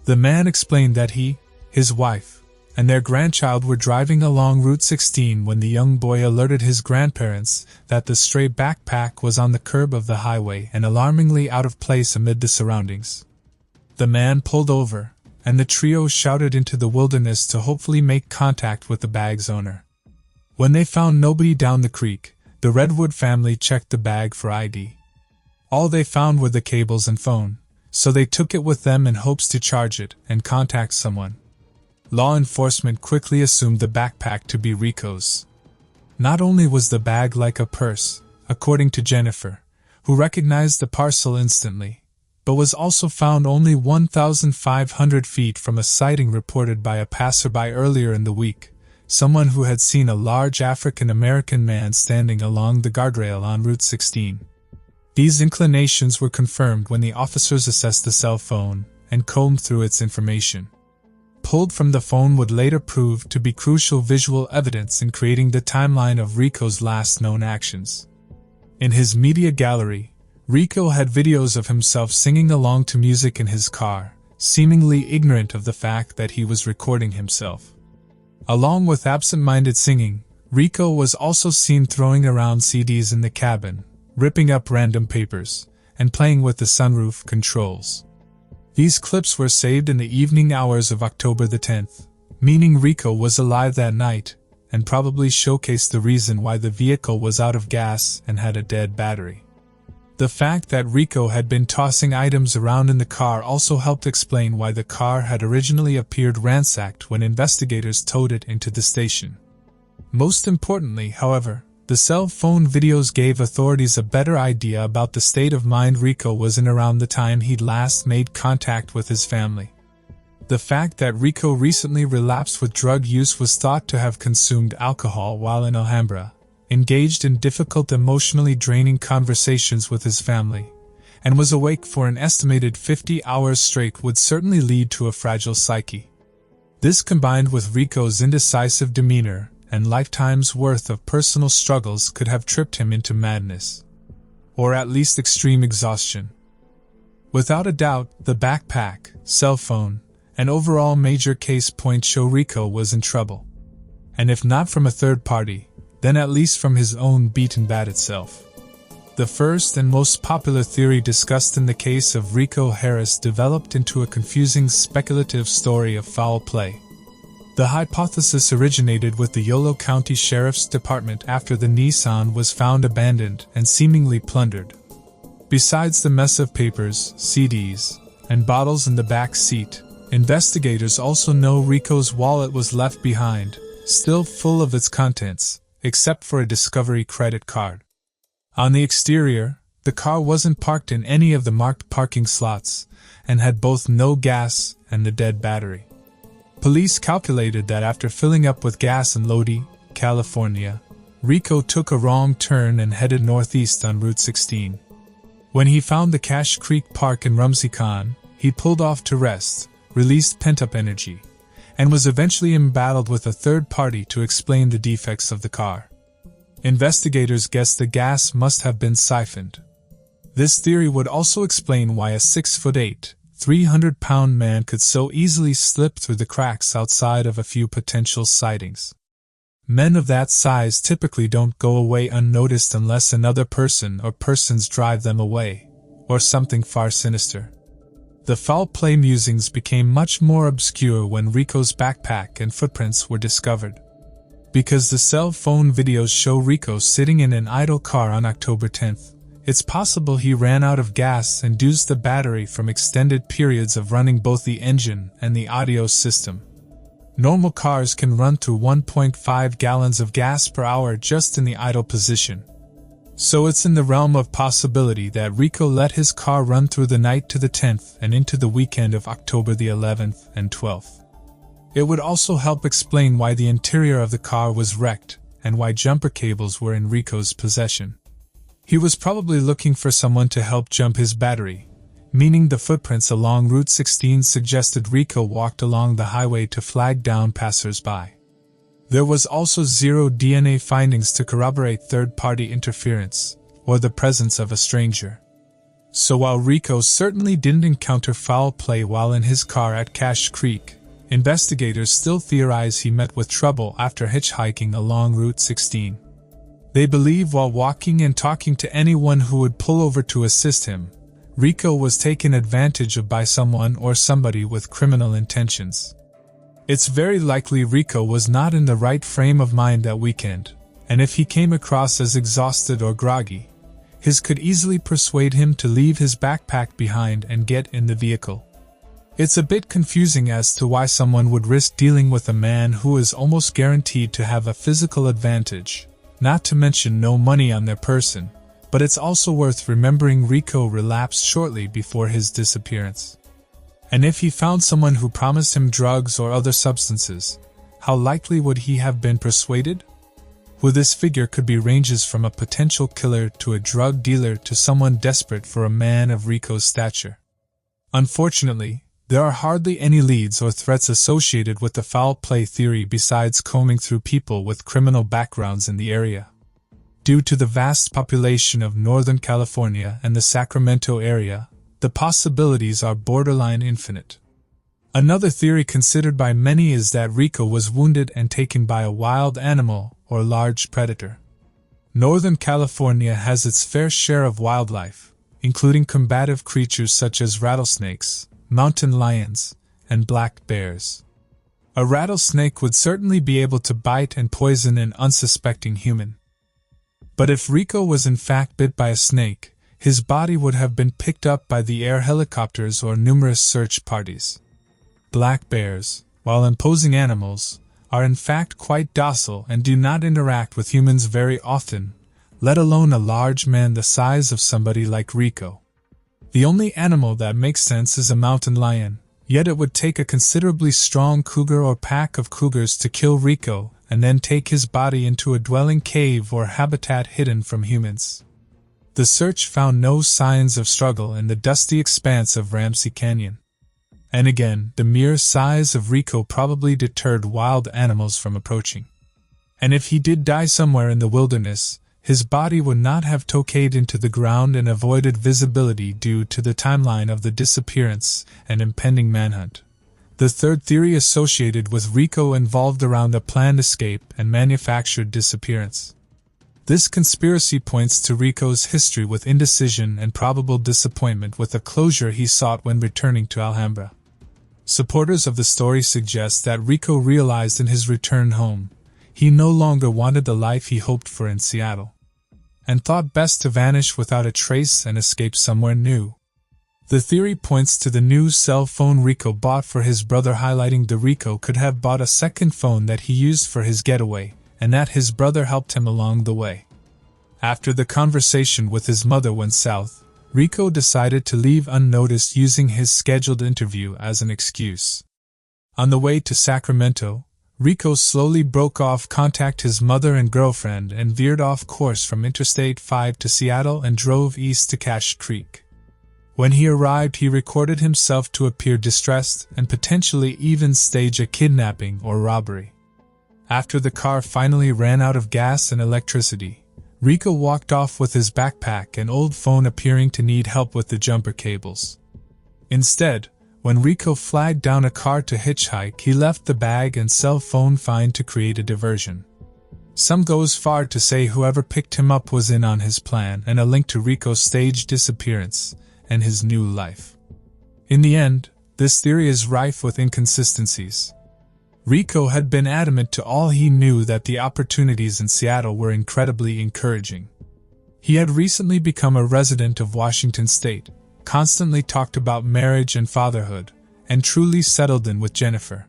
The man explained that he, his wife, and their grandchild were driving along Route 16 when the young boy alerted his grandparents that the stray backpack was on the curb of the highway and alarmingly out of place amid the surroundings. The man pulled over, and the trio shouted into the wilderness to hopefully make contact with the bag's owner. When they found nobody down the creek, the Redwood family checked the bag for ID. All they found were the cables and phone, so they took it with them in hopes to charge it and contact someone. Law enforcement quickly assumed the backpack to be Rico's. Not only was the bag like a purse, according to Jennifer, who recognized the parcel instantly, but was also found only 1,500 feet from a sighting reported by a passerby earlier in the week, someone who had seen a large African-American man standing along the guardrail on Route 16. These inclinations were confirmed when the officers assessed the cell phone and combed through its information. Pulled from the phone would later prove to be crucial visual evidence in creating the timeline of Rico's last known actions. In his media gallery, Rico had videos of himself singing along to music in his car, seemingly ignorant of the fact that he was recording himself. Along with absent-minded singing, Rico was also seen throwing around CDs in the cabin, ripping up random papers, and playing with the sunroof controls. These clips were saved in the evening hours of October the 10th, meaning Rico was alive that night, and probably showcased the reason why the vehicle was out of gas and had a dead battery. The fact that Rico had been tossing items around in the car also helped explain why the car had originally appeared ransacked when investigators towed it into the station. Most importantly, however, the cell phone videos gave authorities a better idea about the state of mind Rico was in around the time he'd last made contact with his family. The fact that Rico recently relapsed with drug use was thought to have consumed alcohol while in Alhambra, engaged in difficult emotionally draining conversations with his family, and was awake for an estimated 50 hours straight would certainly lead to a fragile psyche. This combined with Rico's indecisive demeanor and lifetime's worth of personal struggles could have tripped him into madness, or at least extreme exhaustion. Without a doubt, the backpack, cell phone, and overall major case points show Rico was in trouble. And if not from a third party, then at least from his own beaten bat itself. The first and most popular theory discussed in the case of Rico Harris developed into a confusing speculative story of foul play. The hypothesis originated with the Yolo County Sheriff's Department after the Nissan was found abandoned and seemingly plundered. Besides the mess of papers, CDs, and bottles in the back seat, investigators also know Rico's wallet was left behind, still full of its contents, except for a Discovery credit card. On the exterior, the car wasn't parked in any of the marked parking slots, and had both no gas and the dead battery. Police calculated that after filling up with gas in Lodi, California, Rico took a wrong turn and headed northeast on Route 16. When he found the Cache Creek Park in Rumsey Khan, he pulled off to rest, released pent-up energy, and was eventually embattled with a third party to explain the defects of the car. Investigators guessed the gas must have been siphoned. This theory would also explain why a 6'8", 300-pound man could so easily slip through the cracks outside of a few potential sightings. Men of that size typically don't go away unnoticed unless another person or persons drive them away, or something far sinister. The foul play musings became much more obscure when Rico's backpack and footprints were discovered. Because the cell phone videos show Rico sitting in an idle car on October 10th, it's possible he ran out of gas and used the battery from extended periods of running both the engine and the audio system. Normal cars can run through 1.5 gallons of gas per hour just in the idle position. So it's in the realm of possibility that Rico let his car run through the night to the 10th and into the weekend of October the 11th and 12th. It would also help explain why the interior of the car was wrecked and why jumper cables were in Rico's possession. He was probably looking for someone to help jump his battery, meaning the footprints along Route 16 suggested Rico walked along the highway to flag down passers-by. There was also zero DNA findings to corroborate third-party interference or the presence of a stranger. So while Rico certainly didn't encounter foul play while in his car at Cache Creek, investigators still theorize he met with trouble after hitchhiking along Route 16. They believe while walking and talking to anyone who would pull over to assist him, Rico was taken advantage of by someone or somebody with criminal intentions. It's very likely Rico was not in the right frame of mind that weekend, and if he came across as exhausted or groggy, his could easily persuade him to leave his backpack behind and get in the vehicle. It's a bit confusing as to why someone would risk dealing with a man who is almost guaranteed to have a physical advantage, not to mention no money on their person, but it's also worth remembering Rico relapsed shortly before his disappearance. And if he found someone who promised him drugs or other substances, how likely would he have been persuaded? Well, this figure could be ranges from a potential killer to a drug dealer to someone desperate for a man of Rico's stature. Unfortunately, there are hardly any leads or threats associated with the foul play theory besides combing through people with criminal backgrounds in the area. Due to the vast population of Northern California and the Sacramento area, the possibilities are borderline infinite. Another theory considered by many is that Rico was wounded and taken by a wild animal or large predator. Northern California has its fair share of wildlife, including combative creatures such as rattlesnakes, mountain lions, and black bears. A rattlesnake would certainly be able to bite and poison an unsuspecting human. But if Rico was in fact bit by a snake, his body would have been picked up by the air helicopters or numerous search parties. Black bears, while imposing animals, are in fact quite docile and do not interact with humans very often, let alone a large man the size of somebody like Rico. The only animal that makes sense is a mountain lion, yet it would take a considerably strong cougar or pack of cougars to kill Rico and then take his body into a dwelling cave or habitat hidden from humans. The search found no signs of struggle in the dusty expanse of Ramsey Canyon. And again, the mere size of Rico probably deterred wild animals from approaching. And if he did die somewhere in the wilderness, his body would not have tokayed into the ground and avoided visibility due to the timeline of the disappearance and impending manhunt. The third theory associated with Rico involved around a planned escape and manufactured disappearance. This conspiracy points to Rico's history with indecision and probable disappointment with the closure he sought when returning to Alhambra. Supporters of the story suggest that Rico realized in his return home he no longer wanted the life he hoped for in Seattle, and thought best to vanish without a trace and escape somewhere new. The theory points to the new cell phone Rico bought for his brother, highlighting that Rico could have bought a second phone that he used for his getaway, and that his brother helped him along the way. After the conversation with his mother went south, Rico decided to leave unnoticed, using his scheduled interview as an excuse. On the way to Sacramento, Rico slowly broke off contact with his mother and girlfriend and veered off course from Interstate 5 to Seattle and drove east to Cache Creek. When he arrived, he recorded himself to appear distressed and potentially even stage a kidnapping or robbery. After the car finally ran out of gas and electricity, Rico walked off with his backpack and old phone, appearing to need help with the jumper cables. Instead, when Rico flagged down a car to hitchhike, he left the bag and cell phone find to create a diversion. Some goes far to say whoever picked him up was in on his plan, and a link to Rico's staged disappearance and his new life. In the end, this theory is rife with inconsistencies. Rico had been adamant to all he knew that the opportunities in Seattle were incredibly encouraging. He had recently become a resident of Washington State, constantly talked about marriage and fatherhood, and truly settled in with Jennifer.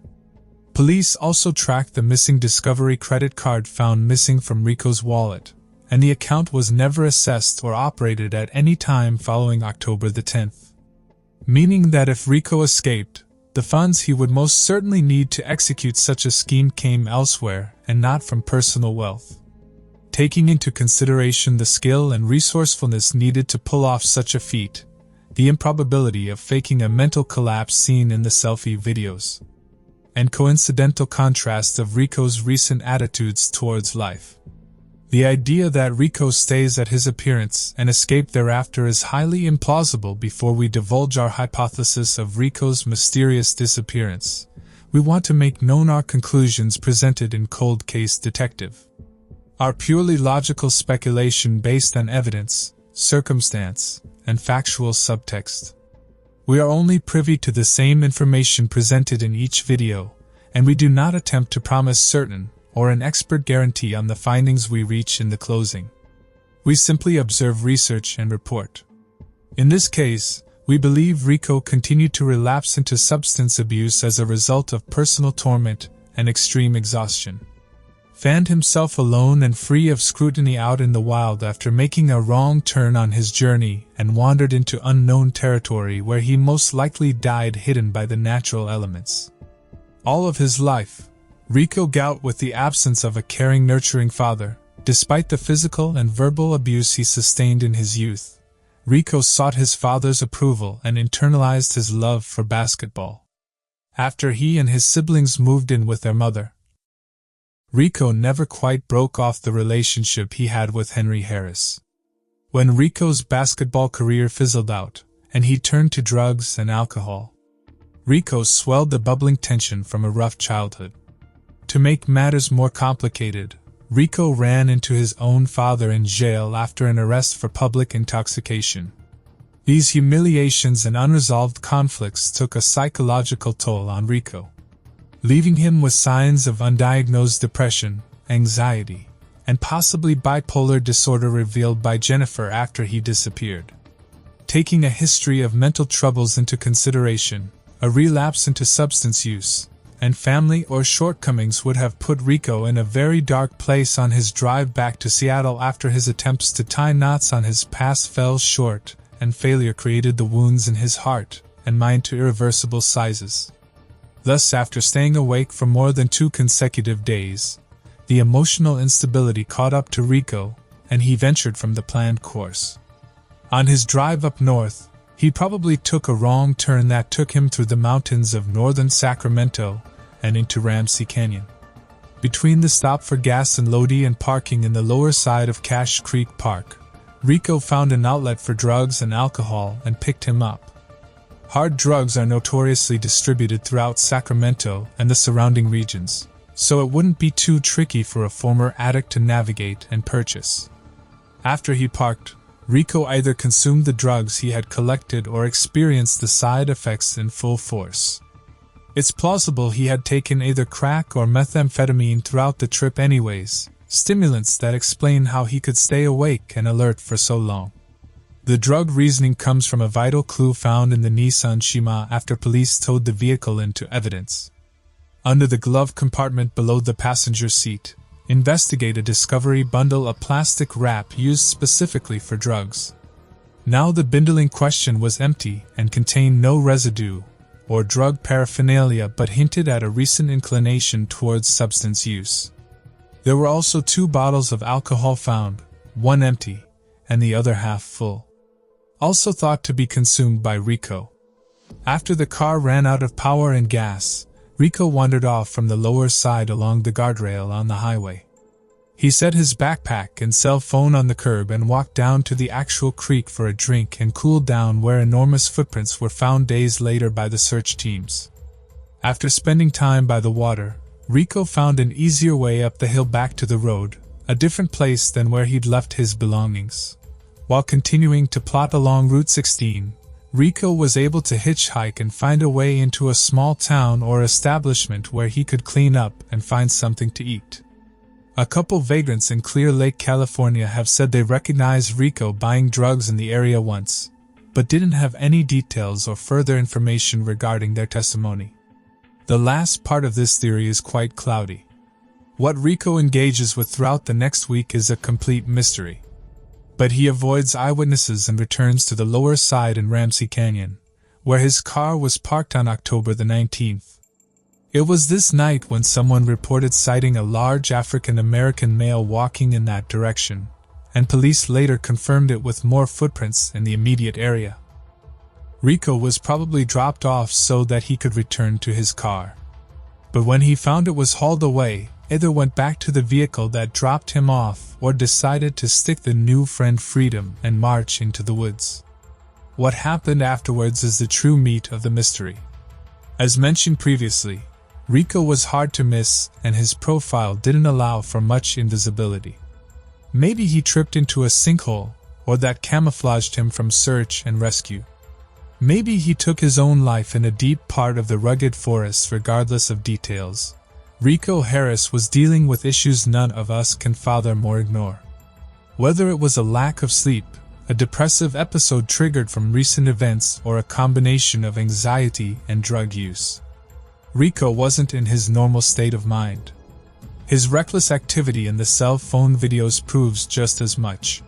Police also tracked the missing Discovery credit card found missing from Rico's wallet, and the account was never assessed or operated at any time following October the 10th. Meaning that if Rico escaped, the funds he would most certainly need to execute such a scheme came elsewhere and not from personal wealth. Taking into consideration the skill and resourcefulness needed to pull off such a feat, the improbability of faking a mental collapse seen in the selfie videos, and coincidental contrast of Rico's recent attitudes towards life, the idea that Rico stays at his appearance and escaped thereafter is highly implausible. Before we divulge our hypothesis of Rico's mysterious disappearance, we want to make known our conclusions presented in Cold Case Detective. Our purely logical speculation based on evidence, circumstance, and factual subtext. We are only privy to the same information presented in each video, and we do not attempt to promise certain or an expert guarantee on the findings we reach in the closing. We simply observe, research, and report. In this case, we believe Rico continued to relapse into substance abuse as a result of personal torment and extreme exhaustion. Found himself alone and free of scrutiny out in the wild after making a wrong turn on his journey and wandered into unknown territory where he most likely died hidden by the natural elements. All of his life, Rico dealt with the absence of a caring, nurturing father. Despite the physical and verbal abuse he sustained in his youth, Rico sought his father's approval and internalized his love for basketball. After he and his siblings moved in with their mother, Rico never quite broke off the relationship he had with Henry Harris. When Rico's basketball career fizzled out, and he turned to drugs and alcohol, Rico swelled the bubbling tension from a rough childhood. To make matters more complicated, Rico ran into his own father in jail after an arrest for public intoxication. These humiliations and unresolved conflicts took a psychological toll on Rico, leaving him with signs of undiagnosed depression, anxiety, and possibly bipolar disorder revealed by Jennifer after he disappeared. Taking a history of mental troubles into consideration, a relapse into substance use, and family or shortcomings would have put Rico in a very dark place on his drive back to Seattle after his attempts to tie knots on his past fell short, and failure created the wounds in his heart and mind to irreversible sizes. Thus, after staying awake for more than 2 consecutive days, the emotional instability caught up to Rico, and he ventured from the planned course. On his drive up north, he probably took a wrong turn that took him through the mountains of northern Sacramento and into Ramsey Canyon. Between the stop for gas in Lodi and parking in the lower side of Cache Creek Park, Rico found an outlet for drugs and alcohol and picked him up. Hard drugs are notoriously distributed throughout Sacramento and the surrounding regions, so it wouldn't be too tricky for a former addict to navigate and purchase. After he parked, Rico either consumed the drugs he had collected or experienced the side effects in full force. It's plausible he had taken either crack or methamphetamine throughout the trip anyways, stimulants that explain how he could stay awake and alert for so long. The drug reasoning comes from a vital clue found in the Nissan Shima after police towed the vehicle into evidence. Under the glove compartment below the passenger seat, investigators discovered a bundle of plastic wrap used specifically for drugs. Now the bundle in question was empty and contained no residue or drug paraphernalia, but hinted at a recent inclination towards substance use. There were also 2 bottles of alcohol found, one empty and the other half full, also thought to be consumed by Rico. After the car ran out of power and gas, Rico wandered off from the lower side along the guardrail on the highway. He set his backpack and cell phone on the curb and walked down to the actual creek for a drink and cooled down, where enormous footprints were found days later by the search teams. After spending time by the water, Rico found an easier way up the hill back to the road, a different place than where he'd left his belongings. While continuing to plot along Route 16, Rico was able to hitchhike and find a way into a small town or establishment where he could clean up and find something to eat. A couple vagrants in Clear Lake, California have said they recognized Rico buying drugs in the area once, but didn't have any details or further information regarding their testimony. The last part of this theory is quite cloudy. What Rico engages with throughout the next week is a complete mystery. But he avoids eyewitnesses and returns to the lower side in Ramsey Canyon, where his car was parked on October the 19th. It was this night when someone reported sighting a large African-American male walking in that direction, and police later confirmed it with more footprints in the immediate area. Rico was probably dropped off so that he could return to his car. But when he found it was hauled away, either went back to the vehicle that dropped him off or decided to stick the new friend freedom and march into the woods. What happened afterwards is the true meat of the mystery. As mentioned previously, Rico was hard to miss and his profile didn't allow for much invisibility. Maybe he tripped into a sinkhole, or that camouflaged him from search and rescue. Maybe he took his own life in a deep part of the rugged forests. Regardless of details, Rico Harris was dealing with issues none of us can fathom or ignore. Whether it was a lack of sleep, a depressive episode triggered from recent events, or a combination of anxiety and drug use, Rico wasn't in his normal state of mind. His reckless activity in the cell phone videos proves just as much,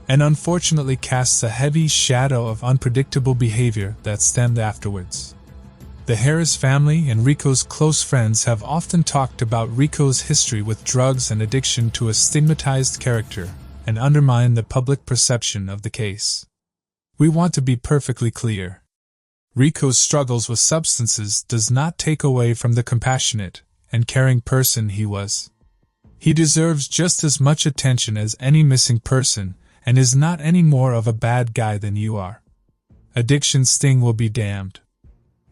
and unfortunately casts a heavy shadow of unpredictable behavior that stemmed afterwards. The Harris family and Rico's close friends have often talked about Rico's history with drugs and addiction to a stigmatized character, and undermine the public perception of the case. We want to be perfectly clear. Rico's struggles with substances does not take away from the compassionate and caring person he was. He deserves just as much attention as any missing person, and is not any more of a bad guy than you are. Addiction's sting will be damned.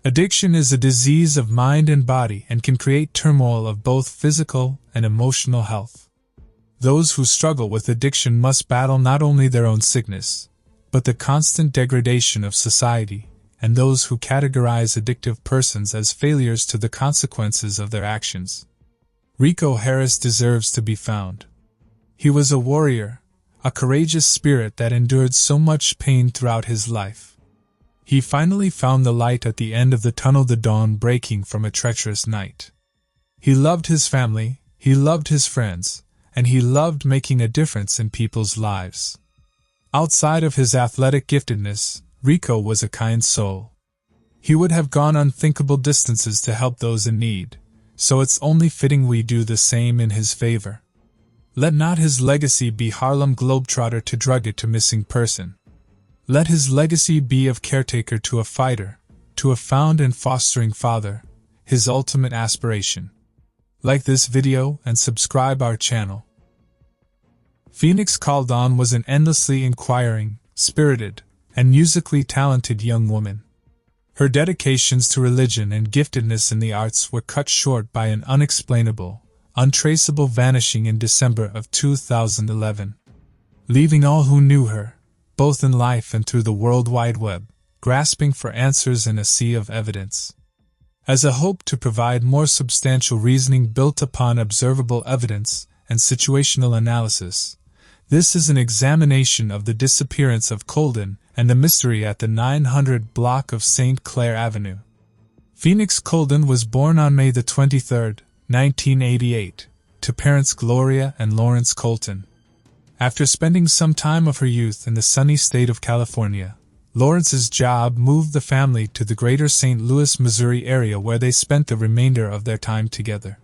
Addiction is a disease of mind and body and can create turmoil of both physical and emotional health. Those who struggle with addiction must battle not only their own sickness, but the constant degradation of society, and those who categorize addictive persons as failures to the consequences of their actions. Rico Harris deserves to be found. He was a warrior, a courageous spirit that endured so much pain throughout his life. He finally found the light at the end of the tunnel, the dawn breaking from a treacherous night. He loved his family, he loved his friends, and he loved making a difference in people's lives. Outside of his athletic giftedness, Rico was a kind soul. He would have gone unthinkable distances to help those in need, so it's only fitting we do the same in his favor. Let not his legacy be Harlem Globetrotter to drug it to missing person. Let his legacy be of caretaker to a fighter, to a found and fostering father, his ultimate aspiration. Like this video and subscribe our channel. Phoenix Caldon was an endlessly inquiring, spirited, and musically talented young woman. Her dedications to religion and giftedness in the arts were cut short by an unexplainable, untraceable vanishing in December of 2011, leaving all who knew her, both in life and through the World Wide Web, grasping for answers in a sea of evidence. As a hope to provide more substantial reasoning built upon observable evidence and situational analysis, this is an examination of the disappearance of Colden and the mystery at the 900 block of St. Clair Avenue. Phoenix Colden was born on May 23, 1988, to parents Gloria and Lawrence Colton. After spending some time of her youth in the sunny state of California, Lawrence's job moved the family to the greater St. Louis, Missouri area where they spent the remainder of their time together.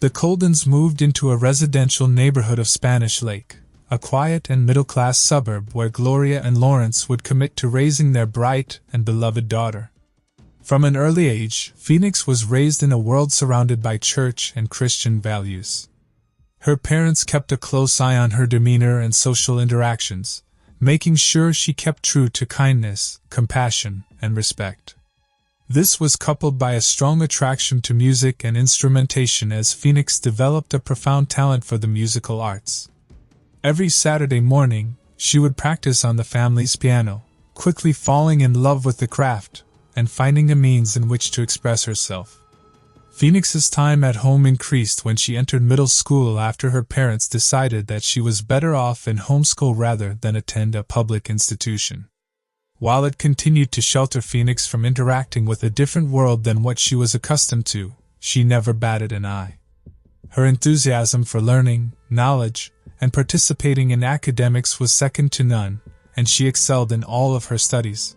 The Coldens moved into a residential neighborhood of Spanish Lake, a quiet and middle-class suburb where Gloria and Lawrence would commit to raising their bright and beloved daughter. From an early age, Phoenix was raised in a world surrounded by church and Christian values. Her parents kept a close eye on her demeanor and social interactions, making sure she kept true to kindness, compassion, and respect. This was coupled by a strong attraction to music and instrumentation as Phoenix developed a profound talent for the musical arts. Every Saturday morning, she would practice on the family's piano, quickly falling in love with the craft and finding a means in which to express herself. Phoenix's time at home increased when she entered middle school after her parents decided that she was better off in homeschool rather than attend a public institution. While it continued to shelter Phoenix from interacting with a different world than what she was accustomed to, she never batted an eye. Her enthusiasm for learning, knowledge, and participating in academics was second to none, and she excelled in all of her studies.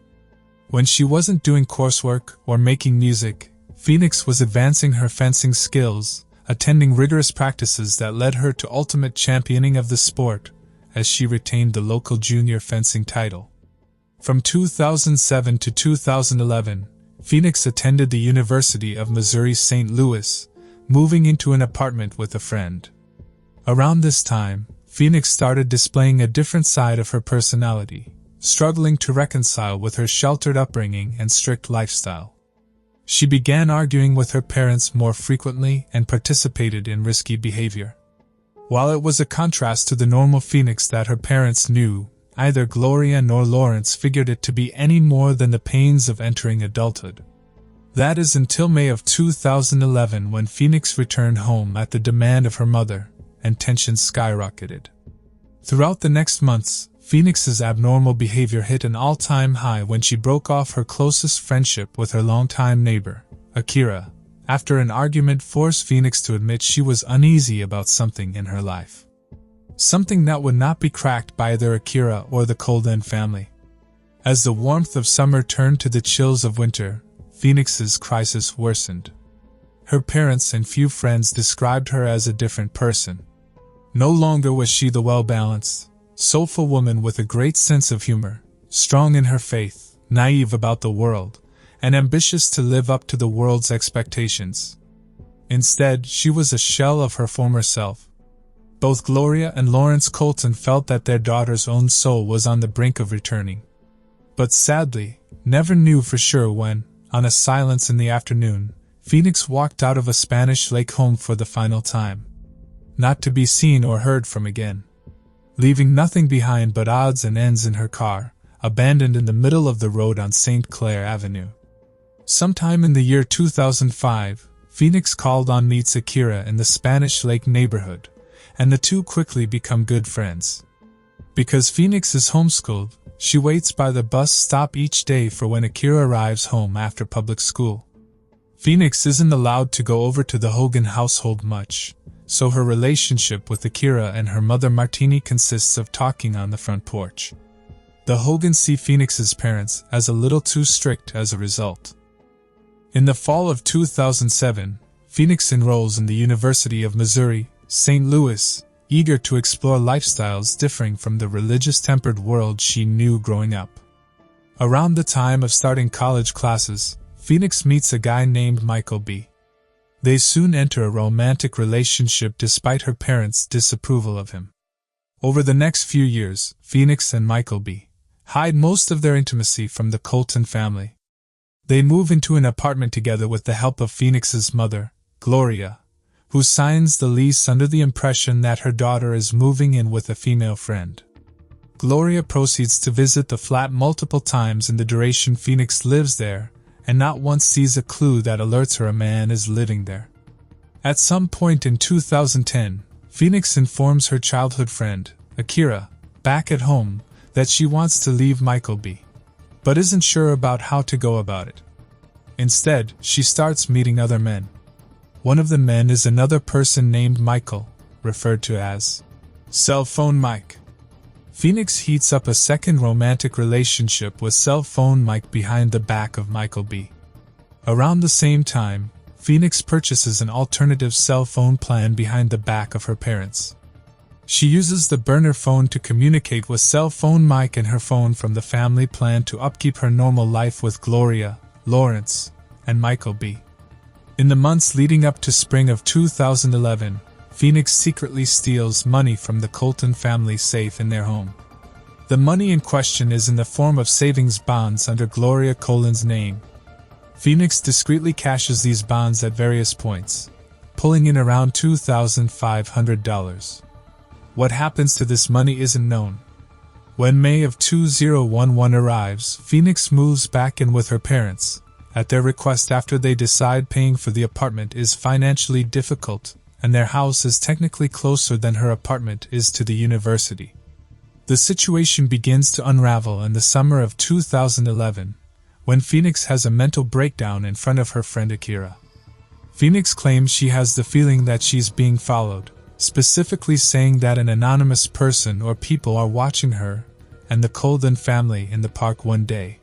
When she wasn't doing coursework or making music, Phoenix was advancing her fencing skills, attending rigorous practices that led her to ultimate championing of the sport, as she retained the local junior fencing title. From 2007 to 2011, Phoenix attended the University of Missouri St. Louis, moving into an apartment with a friend. Around this time, Phoenix started displaying a different side of her personality, struggling to reconcile with her sheltered upbringing and strict lifestyle. She began arguing with her parents more frequently and participated in risky behavior. While it was a contrast to the normal Phoenix that her parents knew, neither Gloria nor Lawrence figured it to be any more than the pains of entering adulthood. That is until May of 2011 when Phoenix returned home at the demand of her mother, and tensions skyrocketed. Throughout the next months, Phoenix's abnormal behavior hit an all-time high when she broke off her closest friendship with her longtime neighbor, Akira, after an argument forced Phoenix to admit she was uneasy about something in her life. Something that would not be cracked by either Akira or the Colden family. As the warmth of summer turned to the chills of winter, Phoenix's crisis worsened. Her parents and few friends described her as a different person. No longer was she the well-balanced, soulful woman with a great sense of humor, strong in her faith, naive about the world, and ambitious to live up to the world's expectations. Instead, she was a shell of her former self. Both Gloria and Lawrence Colton felt that their daughter's own soul was on the brink of returning. But sadly, never knew for sure when, on a silence in the afternoon, Phoenix walked out of a Spanish Lake home for the final time, not to be seen or heard from again, leaving nothing behind but odds and ends in her car, abandoned in the middle of the road on St. Clair Avenue. Sometime in the year 2005, Phoenix called on meets Akira in the Spanish Lake neighborhood, and the two quickly become good friends. Because Phoenix is homeschooled, she waits by the bus stop each day for when Akira arrives home after public school. Phoenix isn't allowed to go over to the Hogan household much, so her relationship with Akira and her mother Martini consists of talking on the front porch. The Hogans see Phoenix's parents as a little too strict as a result. In the fall of 2007, Phoenix enrolls in the University of Missouri, St. Louis, eager to explore lifestyles differing from the religious-tempered world she knew growing up. Around the time of starting college classes, Phoenix meets a guy named Michael B. They soon enter a romantic relationship despite her parents' disapproval of him. Over the next few years, Phoenix and Michael B. hide most of their intimacy from the Colton family. They move into an apartment together with the help of Phoenix's mother, Gloria, who signs the lease under the impression that her daughter is moving in with a female friend. Gloria proceeds to visit the flat multiple times in the duration Phoenix lives there, and not once sees a clue that alerts her a man is living there. At some point in 2010, Phoenix informs her childhood friend, Akira, back at home, that she wants to leave Michael B, but isn't sure about how to go about it. Instead, she starts meeting other men. One of the men is another person named Michael, referred to as Cell Phone Mike. Phoenix heats up a second romantic relationship with Cell Phone Mike behind the back of Michael B. Around the same time, Phoenix purchases an alternative cell phone plan behind the back of her parents. She uses the burner phone to communicate with Cell Phone Mike and her phone from the family plan to upkeep her normal life with Gloria, Lawrence, and Michael B. In the months leading up to spring of 2011, Phoenix secretly steals money from the Colton family safe in their home. The money in question is in the form of savings bonds under Gloria Colton's name. Phoenix discreetly cashes these bonds at various points, pulling in around $2,500. What happens to this money isn't known. When May of 2011 arrives, Phoenix moves back in with her parents, at their request after they decide paying for the apartment is financially difficult, and their house is technically closer than her apartment is to the university. The situation begins to unravel in the summer of 2011, when Phoenix has a mental breakdown in front of her friend Akira. Phoenix claims she has the feeling that she's being followed, specifically saying that an anonymous person or people are watching her and the Colton family in the park one day.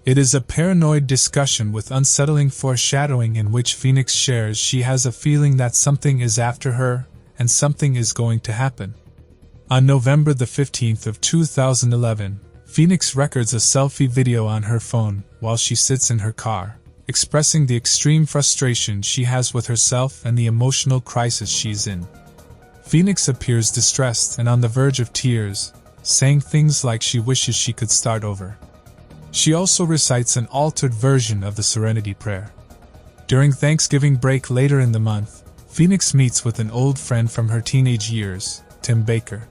It is a paranoid discussion with unsettling foreshadowing in which Phoenix shares she has a feeling that something is after her and something is going to happen. On November the 15th of 2011, Phoenix records a selfie video on her phone while she sits in her car, expressing the extreme frustration she has with herself and the emotional crisis she's in. Phoenix appears distressed and on the verge of tears, saying things like she wishes she could start over. She also recites an altered version of the Serenity Prayer. During Thanksgiving break later in the month, Phoenix meets with an old friend from her teenage years, Tim Baker.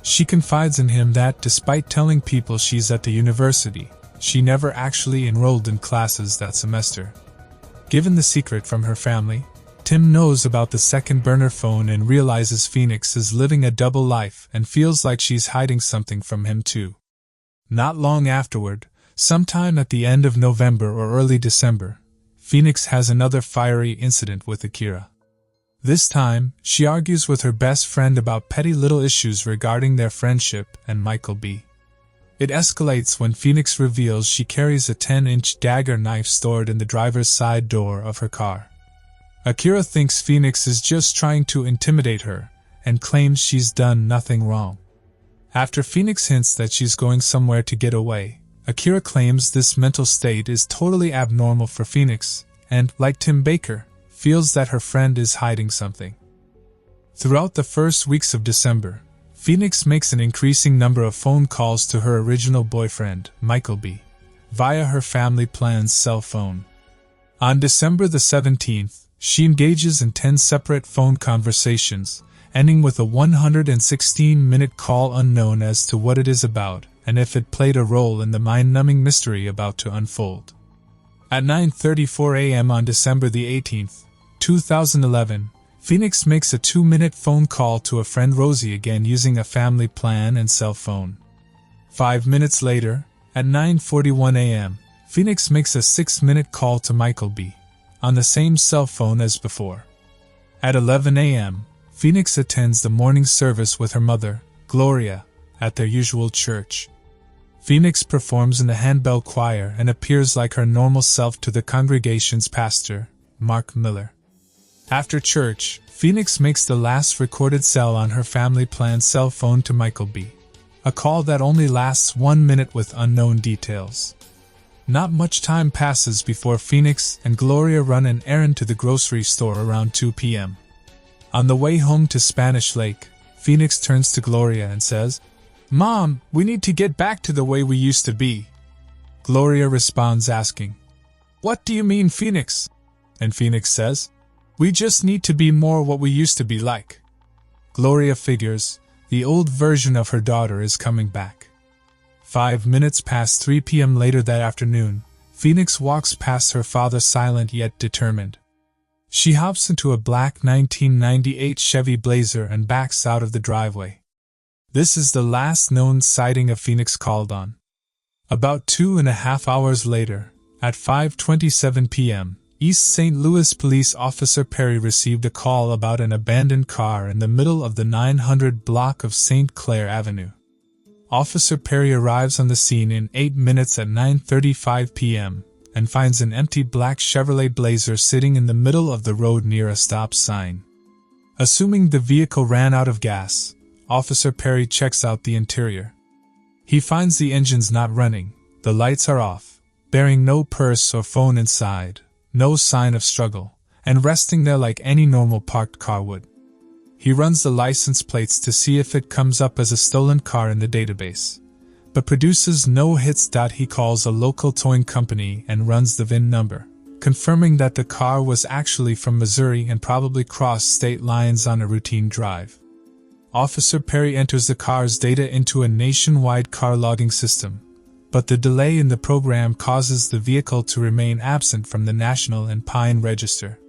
She confides in him that despite telling people she's at the university, she never actually enrolled in classes that semester. Given the secret from her family, Tim knows about the second burner phone and realizes Phoenix is living a double life and feels like she's hiding something from him too. Not long afterward, sometime at the end of November or early December, Phoenix has another fiery incident with Akira. This time, she argues with her best friend about petty little issues regarding their friendship and Michael B. It escalates when Phoenix reveals she carries a 10-inch dagger knife stored in the driver's side door of her car. Akira thinks Phoenix is just trying to intimidate her and claims she's done nothing wrong. After Phoenix hints that she's going somewhere to get away, Akira claims this mental state is totally abnormal for Phoenix and, like Tim Baker, feels that her friend is hiding something. Throughout the first weeks of December, Phoenix makes an increasing number of phone calls to her original boyfriend, Michael B, via her family plan's cell phone. On December the 17th, she engages in 10 separate phone conversations, ending with a 116-minute call unknown as to what it is about and if it played a role in the mind-numbing mystery about to unfold. At 9:34 a.m. on December the 18th, 2011, Phoenix makes a 2-minute phone call to a friend Rosie again using a family plan and cell phone. 5 minutes later, at 9:41 a.m., Phoenix makes a 6-minute call to Michael B, on the same cell phone as before. At 11 a.m., Phoenix attends the morning service with her mother, Gloria, at their usual church. Phoenix performs in the handbell choir and appears like her normal self to the congregation's pastor, Mark Miller. After church, Phoenix makes the last recorded call on her family plan cell phone to Michael B, a call that only lasts 1 minute with unknown details. Not much time passes before Phoenix and Gloria run an errand to the grocery store around 2 p.m. On the way home to Spanish Lake, Phoenix turns to Gloria and says, "Mom, we need to get back to the way we used to be." Gloria responds asking, "What do you mean, Phoenix?" And Phoenix says, "We just need to be more what we used to be like." Gloria figures the old version of her daughter is coming back. 5 minutes past 3 p.m. later that afternoon, Phoenix walks past her father silent yet determined. She hops into a black 1998 Chevy Blazer and backs out of the driveway. This is the last known sighting of Phoenix called on. About 2.5 hours later, at 5:27 p.m., East St. Louis Police Officer Perry received a call about an abandoned car in the middle of the 900 block of St. Clair Avenue. Officer Perry arrives on the scene in 8 minutes at 9:35 p.m. and finds an empty black Chevrolet Blazer sitting in the middle of the road near a stop sign. Assuming the vehicle ran out of gas, Officer Perry checks out the interior. He finds the engine's not running, the lights are off, bearing no purse or phone inside, no sign of struggle, and resting there like any normal parked car would. He runs the license plates to see if it comes up as a stolen car in the database, but produces no hits. He calls a local towing company and runs the VIN number, confirming that the car was actually from Missouri and probably crossed state lines on a routine drive. Officer Perry enters the car's data into a nationwide car logging system, but the delay in the program causes the vehicle to remain absent from the National and Pine Register.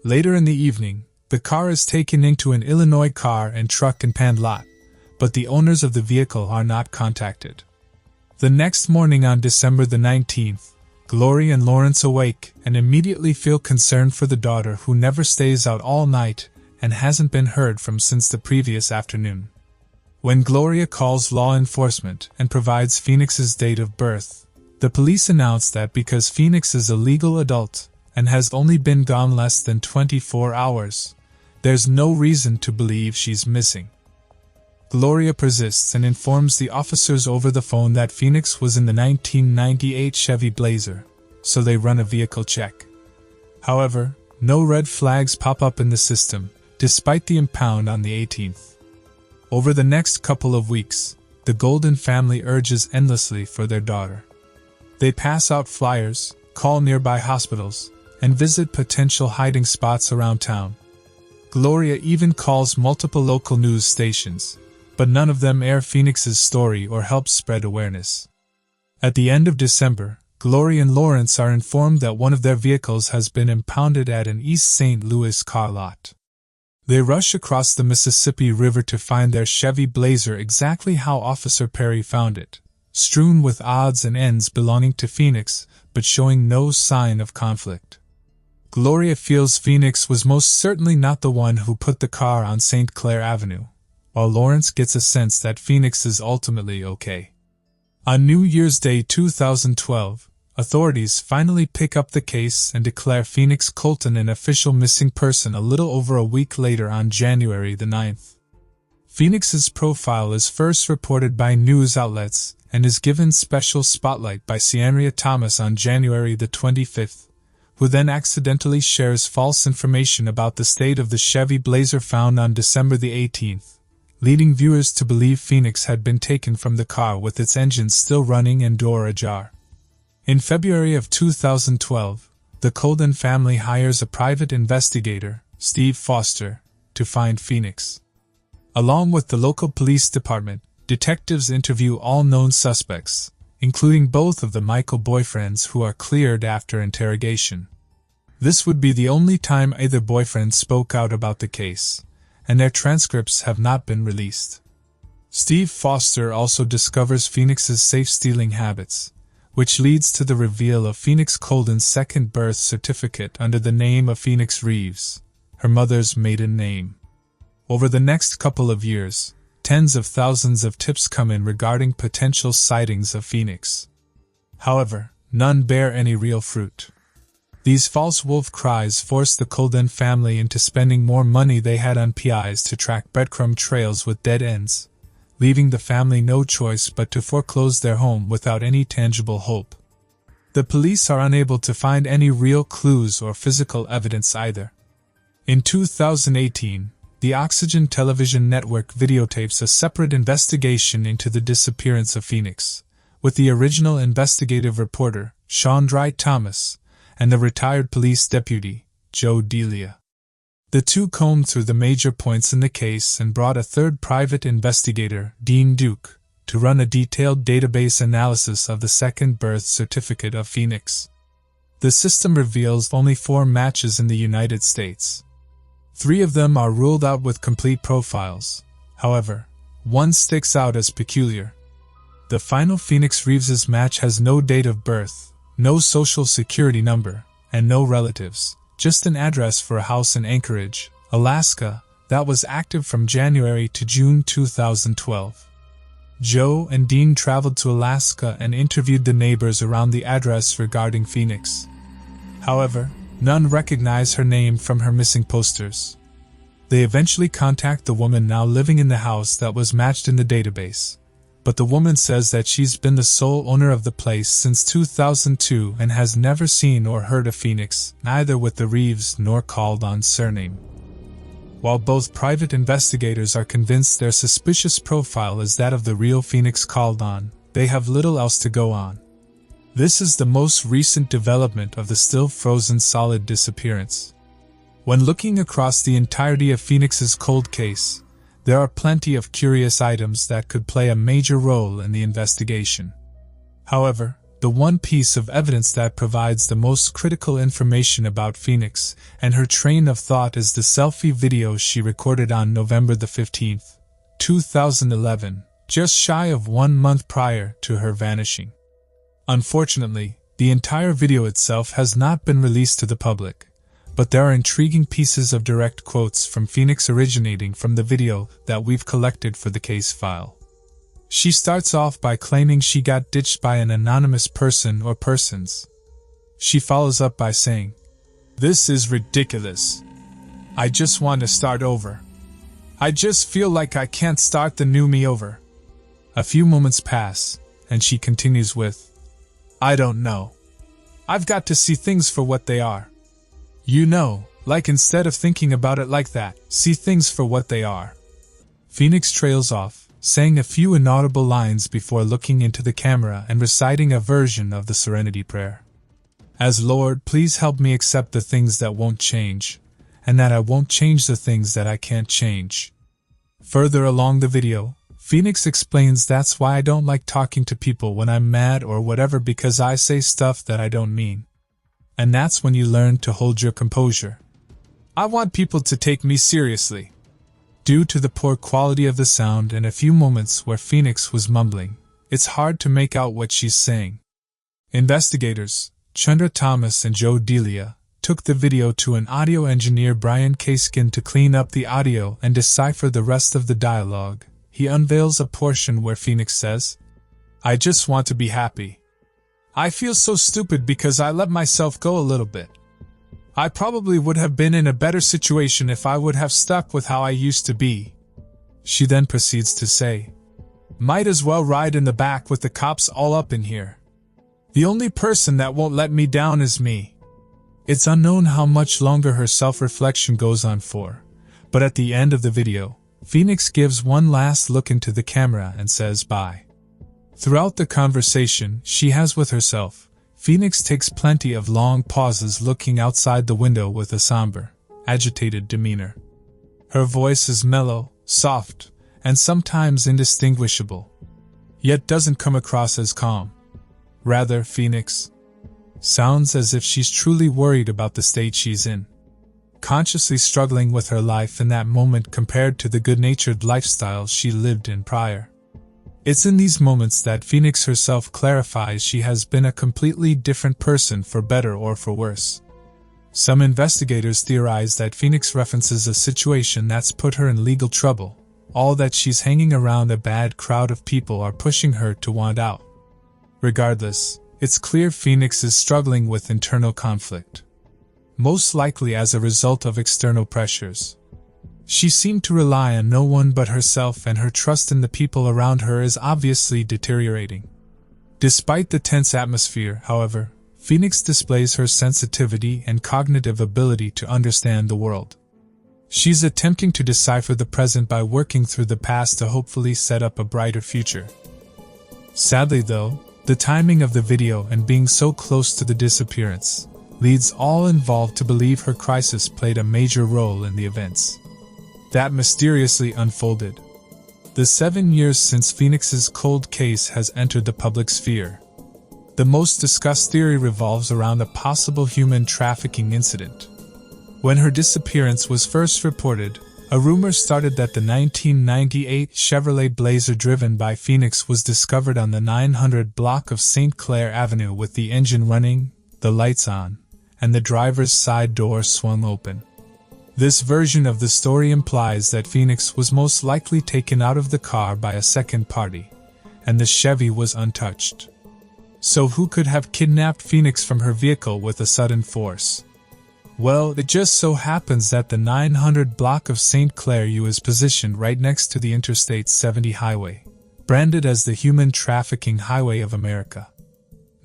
Later in the evening, the car is taken into an Illinois car and truck impound lot, but the owners of the vehicle are not contacted. The next morning on December the 19th, Gloria and Lawrence awake and immediately feel concern for the daughter who never stays out all night and hasn't been heard from since the previous afternoon. When Gloria calls law enforcement and provides Phoenix's date of birth, the police announce that because Phoenix is a legal adult and has only been gone less than 24 hours, there's no reason to believe she's missing. Gloria persists and informs the officers over the phone that Phoenix was in the 1998 Chevy Blazer, so they run a vehicle check. However, no red flags pop up in the system, despite the impound on the 18th. Over the next couple of weeks, the Golden family urges endlessly for their daughter. They pass out flyers, call nearby hospitals, and visit potential hiding spots around town. Gloria even calls multiple local news stations, but none of them air Phoenix's story or help spread awareness. At the end of December, Gloria and Lawrence are informed that one of their vehicles has been impounded at an East St. Louis car lot. They rush across the Mississippi River to find their Chevy Blazer exactly how Officer Perry found it, strewn with odds and ends belonging to Phoenix, but showing no sign of conflict. Gloria feels Phoenix was most certainly not the one who put the car on St. Clair Avenue, while Lawrence gets a sense that Phoenix is ultimately okay. On New Year's Day 2012, authorities finally pick up the case and declare Phoenix Colton an official missing person a little over a week later on January the 9th. Phoenix's profile is first reported by news outlets and is given special spotlight by Cianria Thomas on January the 25th, who then accidentally shares false information about the state of the Chevy Blazer found on December the 18th, leading viewers to believe Phoenix had been taken from the car with its engine still running and door ajar. In February of 2012, the Colden family hires a private investigator, Steve Foster, to find Phoenix. Along with the local police department, detectives interview all known suspects, including both of the Michael boyfriends who are cleared after interrogation. This would be the only time either boyfriend spoke out about the case, and their transcripts have not been released. Steve Foster also discovers Phoenix's safe-stealing habits, which leads to the reveal of Phoenix Colden's second birth certificate under the name of Phoenix Reeves, her mother's maiden name. Over the next couple of years, tens of thousands of tips come in regarding potential sightings of Phoenix. However, none bear any real fruit. These false wolf cries force the Colden family into spending more money they had on PIs to track breadcrumb trails with dead ends, leaving the family no choice but to foreclose their home without any tangible hope. The police are unable to find any real clues or physical evidence either. In 2018, the Oxygen Television Network videotapes a separate investigation into the disappearance of Phoenix, with the original investigative reporter, Sean Dry Thomas, and the retired police deputy, Joe Delia. The two combed through the major points in the case and brought a third private investigator, Dean Duke, to run a detailed database analysis of the second birth certificate of Phoenix. The system reveals only 4 matches in the United States. 3 of them are ruled out with complete profiles. However, one sticks out as peculiar. The final Phoenix Reeves's match has no date of birth, no social security number, and no relatives, just an address for a house in Anchorage, Alaska, that was active from January to June 2012. Joe and Dean traveled to Alaska and interviewed the neighbors around the address regarding Phoenix. However, none recognize her name from her missing posters. They eventually contact the woman now living in the house that was matched in the database. But the woman says that she's been the sole owner of the place since 2002 and has never seen or heard of Phoenix, neither with the Reeves nor called on surname. While both private investigators are convinced their suspicious profile is that of the real Phoenix called on, they have little else to go on. This is the most recent development of the still frozen solid disappearance. When looking across the entirety of Phoenix's cold case, there are plenty of curious items that could play a major role in the investigation. However, the one piece of evidence that provides the most critical information about Phoenix and her train of thought is the selfie video she recorded on November the 15th, 2011, just shy of 1 month prior to her vanishing. Unfortunately, the entire video itself has not been released to the public, but there are intriguing pieces of direct quotes from Phoenix originating from the video that we've collected for the case file. She starts off by claiming she got ditched by an anonymous person or persons. She follows up by saying, "This is ridiculous. I just want to start over. I just feel like I can't start the new me over." A few moments pass, and she continues with, "I don't know. I've got to see things for what they are. You know, like instead of thinking about it like that, see things for what they are." Phoenix trails off, saying a few inaudible lines before looking into the camera and reciting a version of the Serenity Prayer. "As Lord, please help me accept the things that won't change, and that I won't change the things that I can't change." Further along the video, Phoenix explains that's why I don't like talking to people when I'm mad or whatever, because I say stuff that I don't mean. And that's when you learn to hold your composure. "I want people to take me seriously." Due to the poor quality of the sound and a few moments where Phoenix was mumbling, it's hard to make out what she's saying. Investigators, Chandra Thomas and Joe Delia, took the video to an audio engineer, Brian Kaskin, to clean up the audio and decipher the rest of the dialogue. He unveils a portion where Phoenix says, "I just want to be happy. I feel so stupid because I let myself go a little bit. I probably would have been in a better situation if I would have stuck with how I used to be." She then proceeds to say, "Might as well ride in the back with the cops all up in here. The only person that won't let me down is me." It's unknown how much longer her self-reflection goes on for, but at the end of the video, Phoenix gives one last look into the camera and says bye. Throughout the conversation she has with herself, Phoenix takes plenty of long pauses looking outside the window with a somber, agitated demeanor. Her voice is mellow, soft, and sometimes indistinguishable, yet doesn't come across as calm. Rather, Phoenix sounds as if she's truly worried about the state she's in, consciously struggling with her life in that moment compared to the good-natured lifestyle she lived in prior. It's in these moments that Phoenix herself clarifies she has been a completely different person, for better or for worse. Some investigators theorize that Phoenix references a situation that's put her in legal trouble, all that she's hanging around a bad crowd of people are pushing her to want out. Regardless, it's clear Phoenix is struggling with internal conflict, most likely as a result of external pressures. She seemed to rely on no one but herself, and her trust in the people around her is obviously deteriorating. Despite the tense atmosphere, however, Phoenix displays her sensitivity and cognitive ability to understand the world. She's attempting to decipher the present by working through the past to hopefully set up a brighter future. Sadly though, the timing of the video and being so close to the disappearance leads all involved to believe her crisis played a major role in the events that mysteriously unfolded. The 7 years since Phoenix's cold case has entered the public sphere. The most discussed theory revolves around a possible human trafficking incident. When her disappearance was first reported, a rumor started that the 1998 Chevrolet Blazer driven by Phoenix was discovered on the 900 block of St. Clair Avenue with the engine running, the lights on, and the driver's side door swung open. This version of the story implies that Phoenix was most likely taken out of the car by a second party, and the Chevy was untouched. So who could have kidnapped Phoenix from her vehicle with a sudden force? Well, it just so happens that the 900 block of St. Clair U is positioned right next to the Interstate 70 highway, branded as the human trafficking highway of America.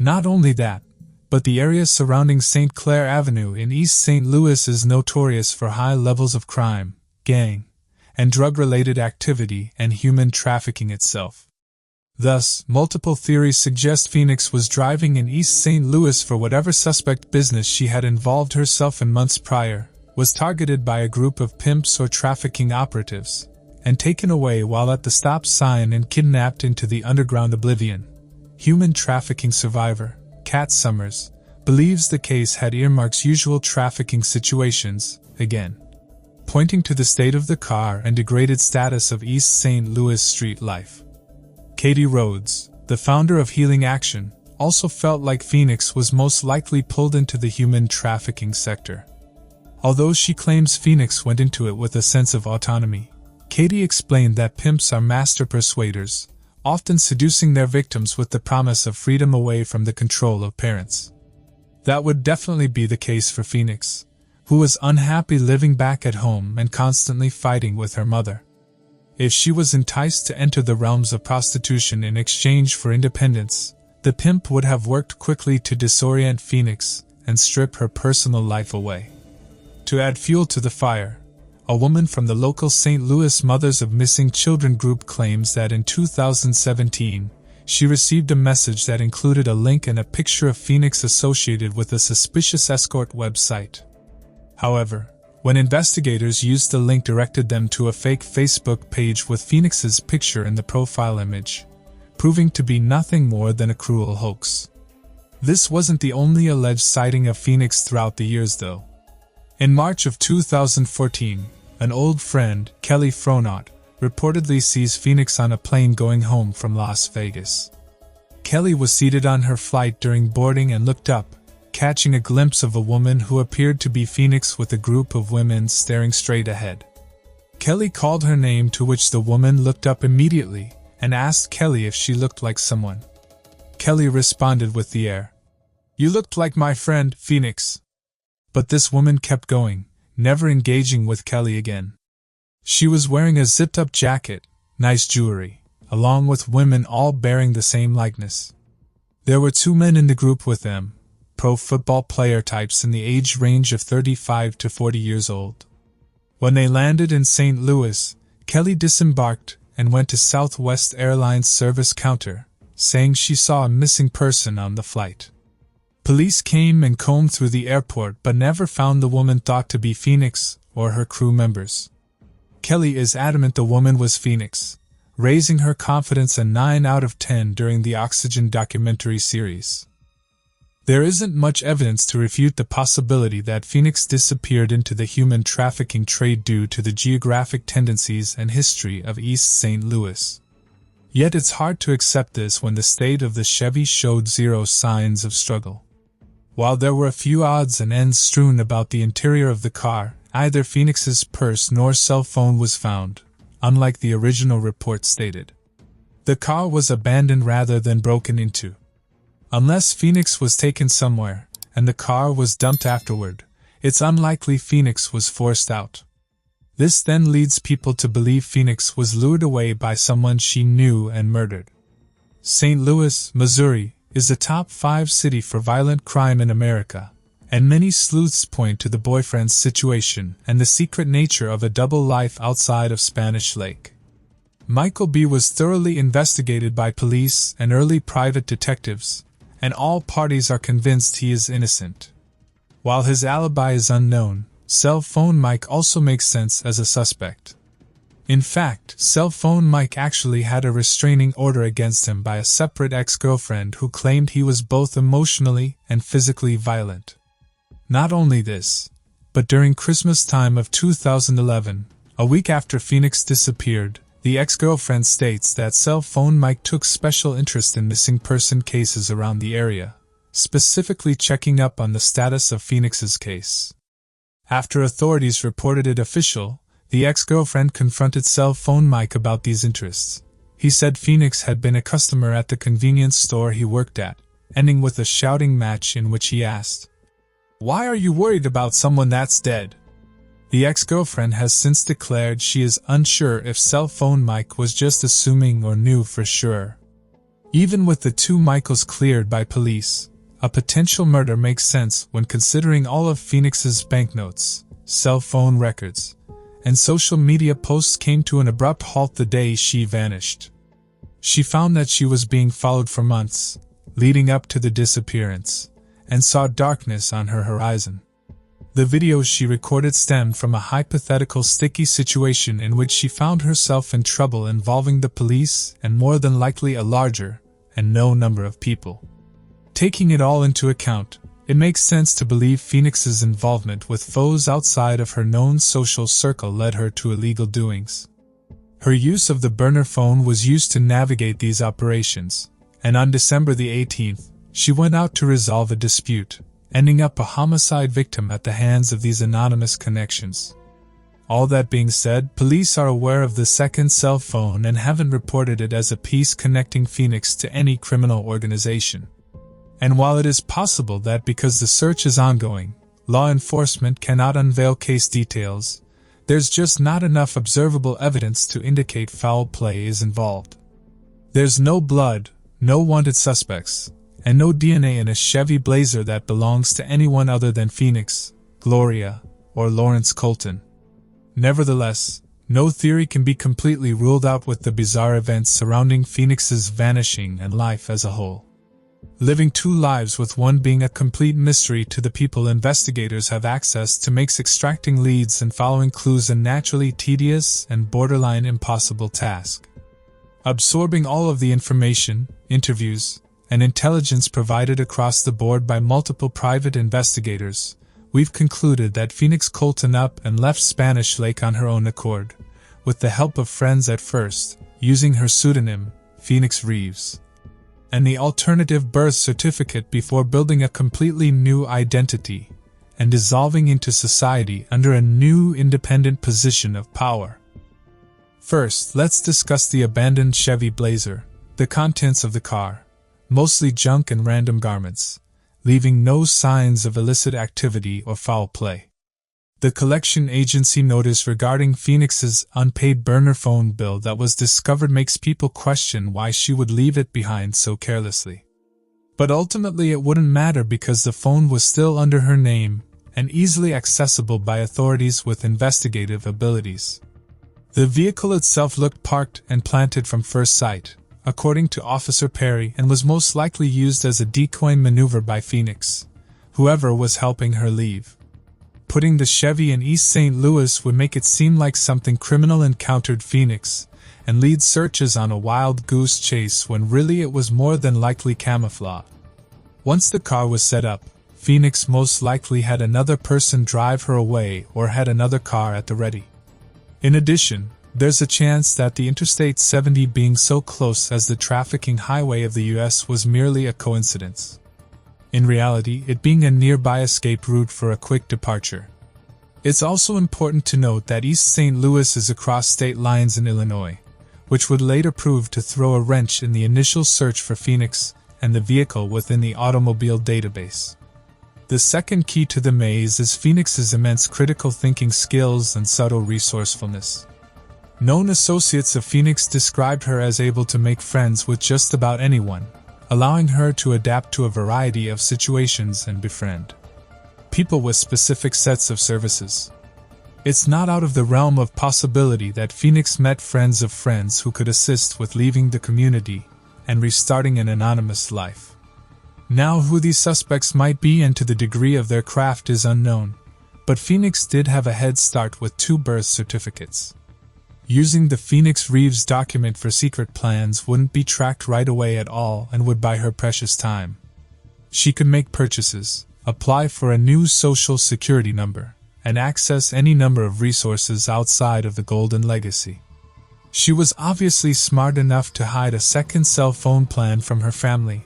Not only that, but the area surrounding St. Clair Avenue in East St. Louis is notorious for high levels of crime, gang, and drug-related activity and human trafficking itself. Thus, multiple theories suggest Phoenix was driving in East St. Louis for whatever suspect business she had involved herself in months prior, was targeted by a group of pimps or trafficking operatives, and taken away while at the stop sign and kidnapped into the underground oblivion. Human trafficking survivor Kat Summers believes the case had earmarks usual trafficking situations, again, pointing to the state of the car and degraded status of East St. Louis street life. Katie Rhodes, the founder of Healing Action, also felt like Phoenix was most likely pulled into the human trafficking sector. Although she claims Phoenix went into it with a sense of autonomy, Katie explained that pimps are master persuaders, often seducing their victims with the promise of freedom away from the control of parents. That would definitely be the case for Phoenix, who was unhappy living back at home and constantly fighting with her mother. If she was enticed to enter the realms of prostitution in exchange for independence, the pimp would have worked quickly to disorient Phoenix and strip her personal life away. To add fuel to the fire, a woman from the local St. Louis Mothers of Missing Children group claims that in 2017, she received a message that included a link and a picture of Phoenix associated with a suspicious escort website. However, when investigators used the link directed them to a fake Facebook page with Phoenix's picture in the profile image, proving to be nothing more than a cruel hoax. This wasn't the only alleged sighting of Phoenix throughout the years though. In March of 2014, an old friend, Kelly Fronaut, reportedly sees Phoenix on a plane going home from Las Vegas. Kelly was seated on her flight during boarding and looked up, catching a glimpse of a woman who appeared to be Phoenix with a group of women staring straight ahead. Kelly called her name, to which the woman looked up immediately and asked Kelly if she looked like someone. Kelly responded with the air, "You looked like my friend, Phoenix." But this woman kept going, never engaging with Kelly again. She was wearing a zipped-up jacket, nice jewelry, along with women all bearing the same likeness. There were 2 men in the group with them, pro football player types in the age range of 35 to 40 years old. When they landed in St. Louis, Kelly disembarked and went to Southwest Airlines service counter, saying she saw a missing person on the flight. Police came and combed through the airport but never found the woman thought to be Phoenix or her crew members. Kelly is adamant the woman was Phoenix, raising her confidence a 9 out of 10 during the Oxygen documentary series. There isn't much evidence to refute the possibility that Phoenix disappeared into the human trafficking trade due to the geographic tendencies and history of East St. Louis. Yet it's hard to accept this when the state of the Chevy showed zero signs of struggle. While there were a few odds and ends strewn about the interior of the car, neither Phoenix's purse nor cell phone was found, unlike the original report stated. The car was abandoned rather than broken into. Unless Phoenix was taken somewhere, and the car was dumped afterward, it's unlikely Phoenix was forced out. This then leads people to believe Phoenix was lured away by someone she knew and murdered. St. Louis, Missouri, is the top 5 city for violent crime in America, and many sleuths point to the boyfriend's situation and the secret nature of a double life outside of Spanish Lake. Michael B. was thoroughly investigated by police and early private detectives, and all parties are convinced he is innocent. While his alibi is unknown, Cell Phone Mike also makes sense as a suspect. In fact, Cell Phone Mike actually had a restraining order against him by a separate ex-girlfriend who claimed he was both emotionally and physically violent. Not only this, but during Christmas time of 2011, a week after Phoenix disappeared, the ex-girlfriend states that Cell Phone Mike took special interest in missing person cases around the area, specifically checking up on the status of Phoenix's case. After authorities reported it official, the ex-girlfriend confronted Cell Phone Mike about these interests. He said Phoenix had been a customer at the convenience store he worked at, ending with a shouting match in which he asked, "Why are you worried about someone that's dead?" The ex-girlfriend has since declared she is unsure if Cell Phone Mike was just assuming or knew for sure. Even with the two Michaels cleared by police, a potential murder makes sense when considering all of Phoenix's banknotes, cell phone records, and social media posts came to an abrupt halt the day she vanished. She found that she was being followed for months, leading up to the disappearance, and saw darkness on her horizon. The videos she recorded stemmed from a hypothetical sticky situation in which she found herself in trouble involving the police and more than likely a larger and known number of people. Taking it all into account, it makes sense to believe Phoenix's involvement with foes outside of her known social circle led her to illegal doings. Her use of the burner phone was used to navigate these operations, and on December the 18th, she went out to resolve a dispute, ending up a homicide victim at the hands of these anonymous connections. All that being said, police are aware of the second cell phone and haven't reported it as a piece connecting Phoenix to any criminal organization. And while it is possible that because the search is ongoing, law enforcement cannot unveil case details, there's just not enough observable evidence to indicate foul play is involved. There's no blood, no wanted suspects, and no DNA in a Chevy Blazer that belongs to anyone other than Phoenix, Gloria, or Lawrence Colton. Nevertheless, no theory can be completely ruled out with the bizarre events surrounding Phoenix's vanishing and life as a whole. Living two lives with one being a complete mystery to the people investigators have access to makes extracting leads and following clues a naturally tedious and borderline impossible task. Absorbing all of the information, interviews, and intelligence provided across the board by multiple private investigators, we've concluded that Phoenix Colton up and left Spanish Lake on her own accord, with the help of friends at first, using her pseudonym, Phoenix Reeves, and the alternative birth certificate before building a completely new identity and dissolving into society under a new independent position of power. First, let's discuss the abandoned Chevy Blazer, the contents of the car, mostly junk and random garments, leaving no signs of illicit activity or foul play. The collection agency notice regarding Phoenix's unpaid burner phone bill that was discovered makes people question why she would leave it behind so carelessly. But ultimately it wouldn't matter because the phone was still under her name and easily accessible by authorities with investigative abilities. The vehicle itself looked parked and planted from first sight, according to Officer Perry, and was most likely used as a decoy maneuver by Phoenix, whoever was helping her leave. Putting the Chevy in East St. Louis would make it seem like something criminal encountered Phoenix and lead searches on a wild goose chase when really it was more than likely camouflage. Once the car was set up, Phoenix most likely had another person drive her away or had another car at the ready. In addition, there's a chance that the Interstate 70 being so close as the trafficking highway of the U.S. was merely a coincidence. In reality, it being a nearby escape route for a quick departure. It's also important to note that East St. Louis is across state lines in Illinois, which would later prove to throw a wrench in the initial search for Phoenix and the vehicle within the automobile database. The second key to the maze is Phoenix's immense critical thinking skills and subtle resourcefulness. Known associates of Phoenix described her as able to make friends with just about anyone, allowing her to adapt to a variety of situations and befriend people with specific sets of services. It's not out of the realm of possibility that Phoenix met friends of friends who could assist with leaving the community and restarting an anonymous life. Now who these suspects might be and to the degree of their craft is unknown, but Phoenix did have a head start with 2 birth certificates. Using the Phoenix Reeves document for secret plans wouldn't be tracked right away at all and would buy her precious time. She could make purchases, apply for a new social security number, and access any number of resources outside of the Golden Legacy. She was obviously smart enough to hide a second cell phone plan from her family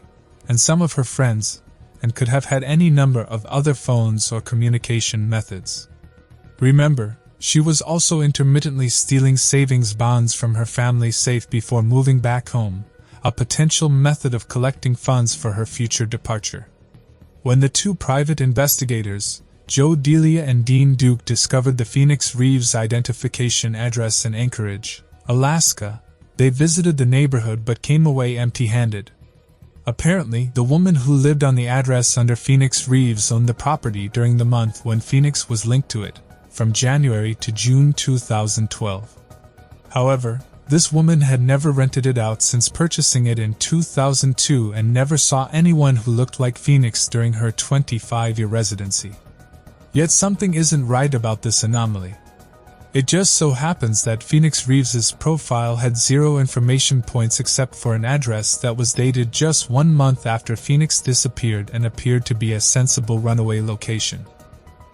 and some of her friends, and could have had any number of other phones or communication methods. Remember, she was also intermittently stealing savings bonds from her family's safe before moving back home, a potential method of collecting funds for her future departure. When the 2 private investigators, Joe Delia and Dean Duke, discovered the Phoenix Reeves identification address in Anchorage, Alaska, they visited the neighborhood but came away empty-handed. Apparently, the woman who lived on the address under Phoenix Reeves owned the property during the month when Phoenix was linked to it, from January to June 2012. However, this woman had never rented it out since purchasing it in 2002 and never saw anyone who looked like Phoenix during her 25-year residency. Yet something isn't right about this anomaly. It just so happens that Phoenix Reeves's profile had 0 information points except for an address that was dated just 1 month after Phoenix disappeared and appeared to be a sensible runaway location.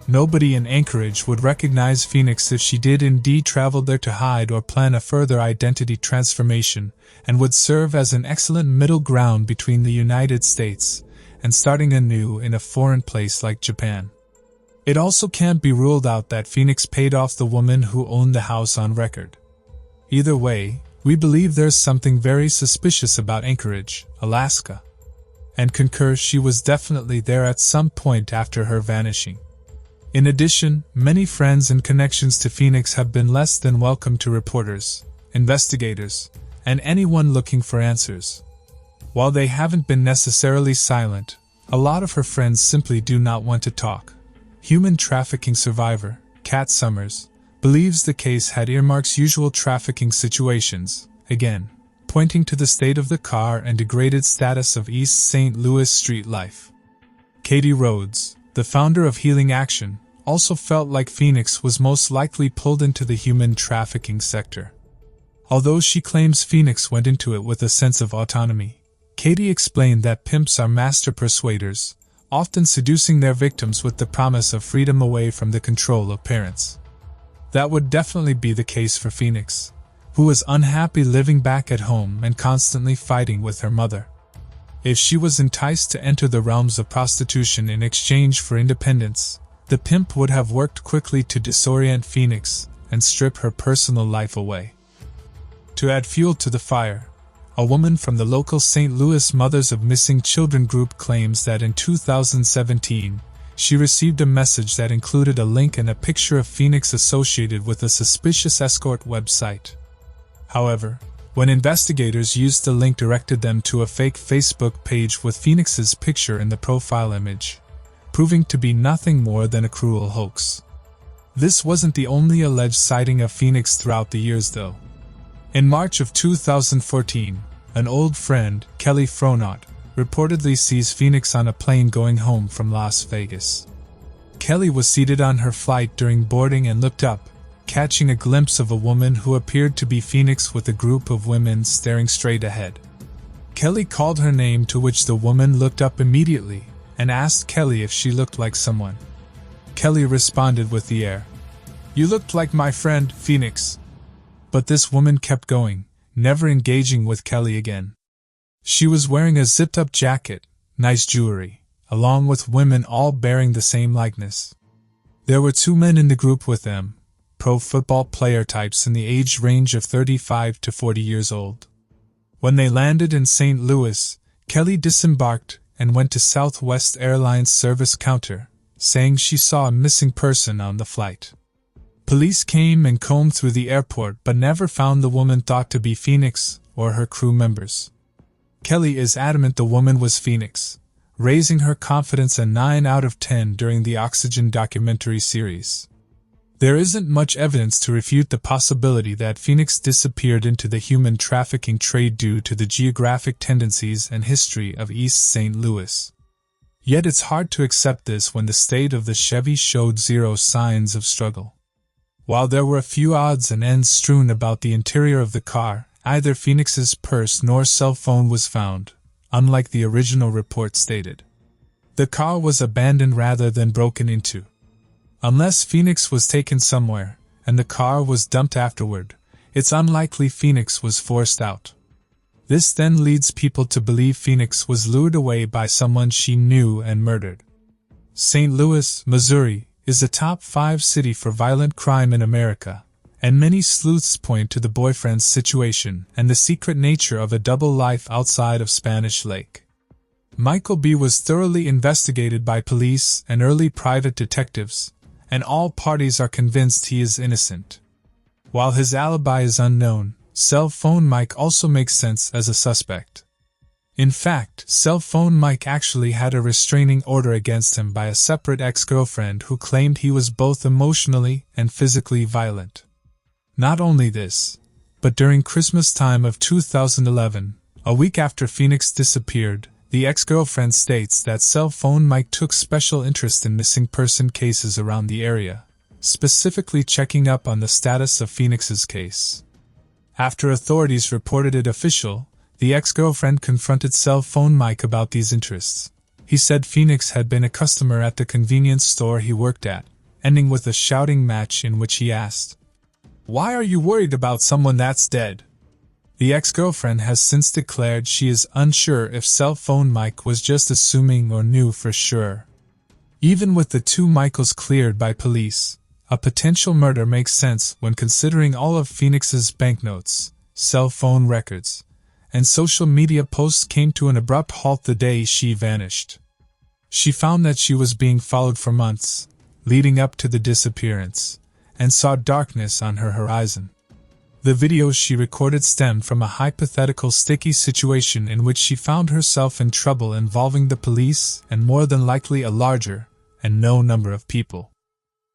Nobody in Anchorage would recognize Phoenix if she did indeed travel there to hide or plan a further identity transformation, and would serve as an excellent middle ground between the United States and starting anew in a foreign place like Japan. It also can't be ruled out that Phoenix paid off the woman who owned the house on record. Either way, we believe there's something very suspicious about Anchorage, Alaska, and concur she was definitely there at some point after her vanishing. In addition, many friends and connections to Phoenix have been less than welcome to reporters, investigators, and anyone looking for answers. While they haven't been necessarily silent, a lot of her friends simply do not want to talk. Human trafficking survivor, Kat Summers, believes the case had earmarks usual trafficking situations, again, pointing to the state of the car and degraded status of East St. Louis street life. Katie Rhodes, the founder of Healing Action, also felt like Phoenix was most likely pulled into the human trafficking sector. Although she claims Phoenix went into it with a sense of autonomy, Katie explained that pimps are master persuaders, often seducing their victims with the promise of freedom away from the control of parents. That would definitely be the case for Phoenix, who was unhappy living back at home and constantly fighting with her mother. If she was enticed to enter the realms of prostitution in exchange for independence, the pimp would have worked quickly to disorient Phoenix and strip her personal life away. To add fuel to the fire, a woman from the local St. Louis Mothers of Missing Children group claims that in 2017, she received a message that included a link and a picture of Phoenix associated with a suspicious escort website. However, when investigators used the link directed them to a fake Facebook page with Phoenix's picture in the profile image, proving to be nothing more than a cruel hoax. This wasn't the only alleged sighting of Phoenix throughout the years though. In March of 2014, an old friend, Kelly Fronot, reportedly sees Phoenix on a plane going home from Las Vegas. Kelly was seated on her flight during boarding and looked up, catching a glimpse of a woman who appeared to be Phoenix with a group of women staring straight ahead. Kelly called her name, to which the woman looked up immediately and asked Kelly if she looked like someone. Kelly responded with the air, "You looked like my friend, Phoenix." But this woman kept going, never engaging with Kelly again. She was wearing a zipped-up jacket, nice jewelry, along with women all bearing the same likeness. There were 2 men in the group with them, pro football player types in the age range of 35 to 40 years old. When they landed in St. Louis, Kelly disembarked and went to Southwest Airlines service counter, saying she saw a missing person on the flight. Police came and combed through the airport but never found the woman thought to be Phoenix or her crew members. Kelly is adamant the woman was Phoenix, raising her confidence a 9 out of 10 during the Oxygen documentary series. There isn't much evidence to refute the possibility that Phoenix disappeared into the human trafficking trade due to the geographic tendencies and history of East St. Louis. Yet it's hard to accept this when the state of the Chevy showed zero signs of struggle. While there were a few odds and ends strewn about the interior of the car, neither Phoenix's purse nor cell phone was found, unlike the original report stated. The car was abandoned rather than broken into. Unless Phoenix was taken somewhere, and the car was dumped afterward, it's unlikely Phoenix was forced out. This then leads people to believe Phoenix was lured away by someone she knew and murdered. St. Louis, Missouri, is the top 5 city for violent crime in America, and many sleuths point to the boyfriend's situation and the secret nature of a double life outside of Spanish Lake. Michael B. was thoroughly investigated by police and early private detectives, and all parties are convinced he is innocent. While his alibi is unknown, Cell Phone Mike also makes sense as a suspect. In fact, Cell Phone Mike actually had a restraining order against him by a separate ex-girlfriend who claimed he was both emotionally and physically violent. Not only this, but during Christmas time of 2011, a week after Phoenix disappeared, the ex-girlfriend states that Cell Phone Mike took special interest in missing person cases around the area, specifically checking up on the status of Phoenix's case. After authorities reported it official, the ex-girlfriend confronted Cell Phone Mike about these interests. He said Phoenix had been a customer at the convenience store he worked at, ending with a shouting match in which he asked, "Why are you worried about someone that's dead?" The ex-girlfriend has since declared she is unsure if Cell Phone Mike was just assuming or knew for sure. Even with the 2 Michaels cleared by police, a potential murder makes sense when considering all of Phoenix's banknotes, cell phone records, and social media posts came to an abrupt halt the day she vanished. She found that she was being followed for months, leading up to the disappearance, and saw darkness on her horizon. The videos she recorded stemmed from a hypothetical sticky situation in which she found herself in trouble involving the police and more than likely a larger and known number of people.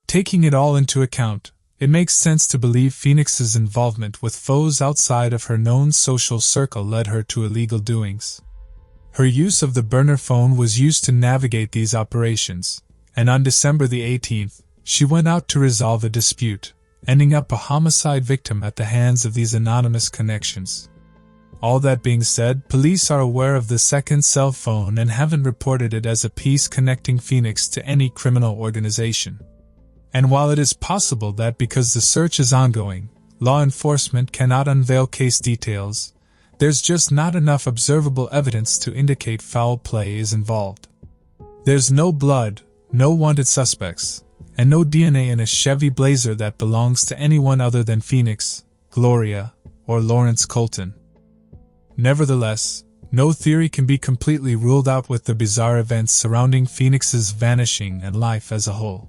Taking it all into account, it makes sense to believe Phoenix's involvement with foes outside of her known social circle led her to illegal doings. Her use of the burner phone was used to navigate these operations, and on December the 18th, she went out to resolve a dispute, ending up a homicide victim at the hands of these anonymous connections. All that being said, police are aware of the second cell phone and haven't reported it as a piece connecting Phoenix to any criminal organization. And while it is possible that because the search is ongoing, law enforcement cannot unveil case details, there's just not enough observable evidence to indicate foul play is involved. There's no blood, no wanted suspects, and no DNA in a Chevy Blazer that belongs to anyone other than Phoenix, Gloria, or Lawrence Colton. Nevertheless, no theory can be completely ruled out with the bizarre events surrounding Phoenix's vanishing and life as a whole.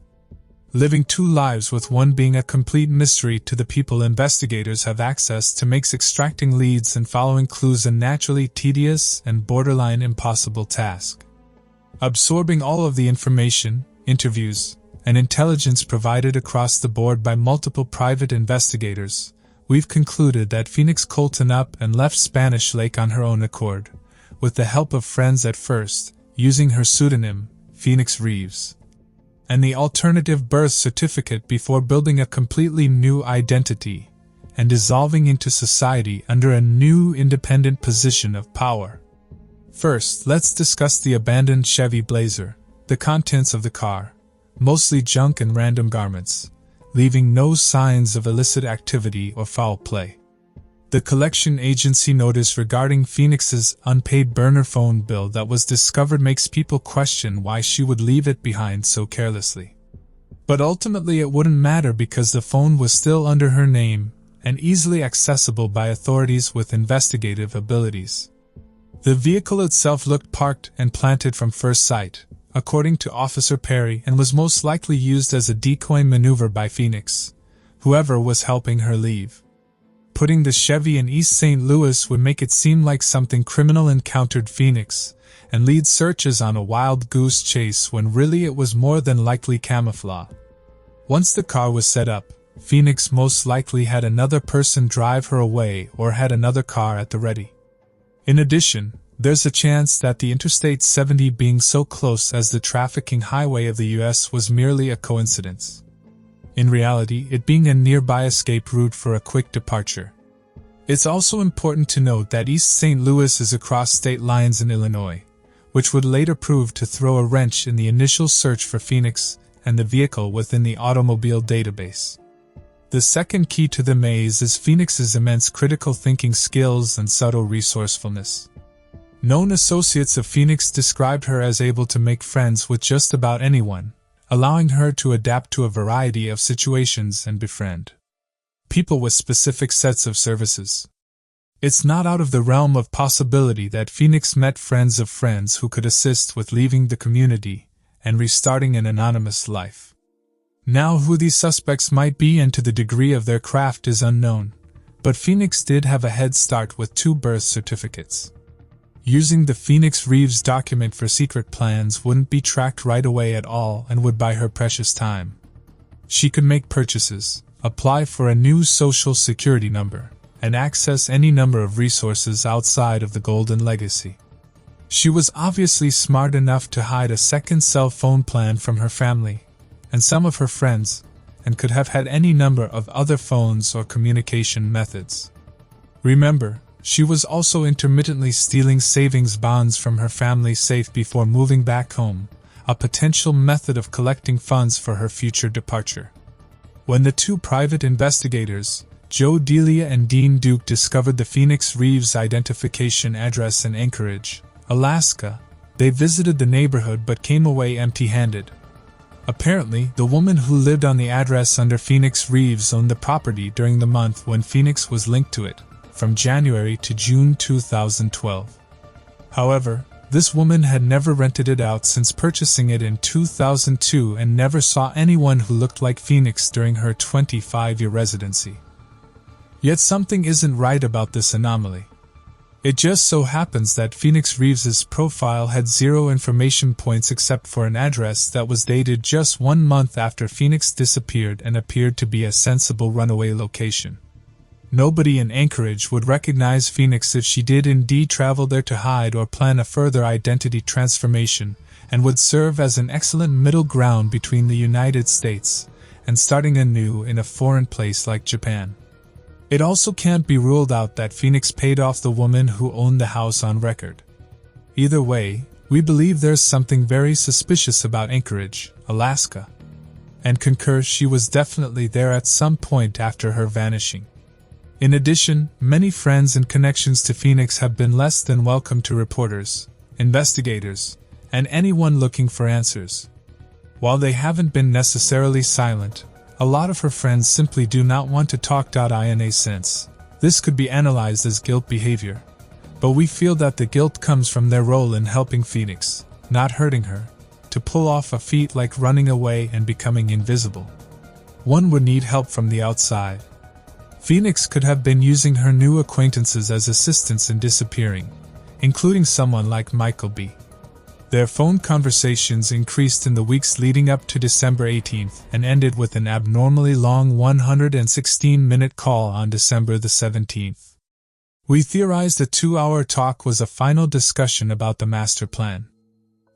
Living 2 lives with one being a complete mystery to the people investigators have access to makes extracting leads and following clues a naturally tedious and borderline impossible task. Absorbing all of the information, interviews, and intelligence provided across the board by multiple private investigators, we've concluded that Phoenix Colton up and left Spanish Lake on her own accord, with the help of friends at first, using her pseudonym, Phoenix Reeves, and the alternative birth certificate before building a completely new identity and dissolving into society under a new independent position of power. First, let's discuss the abandoned Chevy Blazer, the contents of the car, mostly junk and random garments, leaving no signs of illicit activity or foul play. The collection agency notice regarding Phoenix's unpaid burner phone bill that was discovered makes people question why she would leave it behind so carelessly. But ultimately it wouldn't matter because the phone was still under her name and easily accessible by authorities with investigative abilities. The vehicle itself looked parked and planted from first sight, according to Officer Perry, and was most likely used as a decoy maneuver by Phoenix, whoever was helping her leave. Putting the Chevy in East St. Louis would make it seem like something criminal encountered Phoenix and lead searchers on a wild goose chase when really it was more than likely camouflage. Once the car was set up, Phoenix most likely had another person drive her away or had another car at the ready. In addition, There's a chance that the Interstate 70 being so close as the trafficking highway of the US was merely a coincidence. In reality, it being a nearby escape route for a quick departure. It's also important to note that East St. Louis is across state lines in Illinois, which would later prove to throw a wrench in the initial search for Phoenix and the vehicle within the automobile database. The second key to the maze is Phoenix's immense critical thinking skills and subtle resourcefulness. Known associates of Phoenix described her as able to make friends with just about anyone, allowing her to adapt to a variety of situations and befriend people with specific sets of services. It's not out of the realm of possibility that Phoenix met friends of friends who could assist with leaving the community and restarting an anonymous life. Now, who these suspects might be and to the degree of their craft is unknown, but Phoenix did have a head start with 2 birth certificates. Using the Phoenix Reeves document for secret plans wouldn't be tracked right away at all and would buy her precious time. She could make purchases, apply for a new social security number, and access any number of resources outside of the Golden Legacy. She was obviously smart enough to hide a second cell phone plan from her family and some of her friends, and could have had any number of other phones or communication methods. Remember, she was also intermittently stealing savings bonds from her family's safe before moving back home, a potential method of collecting funds for her future departure. When the 2 private investigators, Joe Delia and Dean Duke, discovered the Phoenix Reeves identification address in Anchorage, Alaska, they visited the neighborhood but came away empty-handed. Apparently, the woman who lived on the address under Phoenix Reeves owned the property during the month when Phoenix was linked to it, from January to June 2012. However, this woman had never rented it out since purchasing it in 2002 and never saw anyone who looked like Phoenix during her 25-year residency. Yet something isn't right about this anomaly. It just so happens that Phoenix Reeves's profile had 0 information points except for an address that was dated just 1 month after Phoenix disappeared and appeared to be a sensible runaway location. Nobody in Anchorage would recognize Phoenix if she did indeed travel there to hide or plan a further identity transformation, and would serve as an excellent middle ground between the United States and starting anew in a foreign place like Japan. It also can't be ruled out that Phoenix paid off the woman who owned the house on record. Either way, we believe there's something very suspicious about Anchorage, Alaska, and concur she was definitely there at some point after her vanishing. In addition, many friends and connections to Phoenix have been less than welcome to reporters, investigators, and anyone looking for answers. While they haven't been necessarily silent, a lot of her friends simply do not want to talk. In a sense, this could be analyzed as guilt behavior, but we feel that the guilt comes from their role in helping Phoenix, not hurting her, to pull off a feat like running away and becoming invisible. One would need help from the outside. Phoenix could have been using her new acquaintances as assistants in disappearing, including someone like Michael B. Their phone conversations increased in the weeks leading up to December 18th and ended with an abnormally long 116-minute call on December the 17th. We theorized the 2-hour talk was a final discussion about the master plan,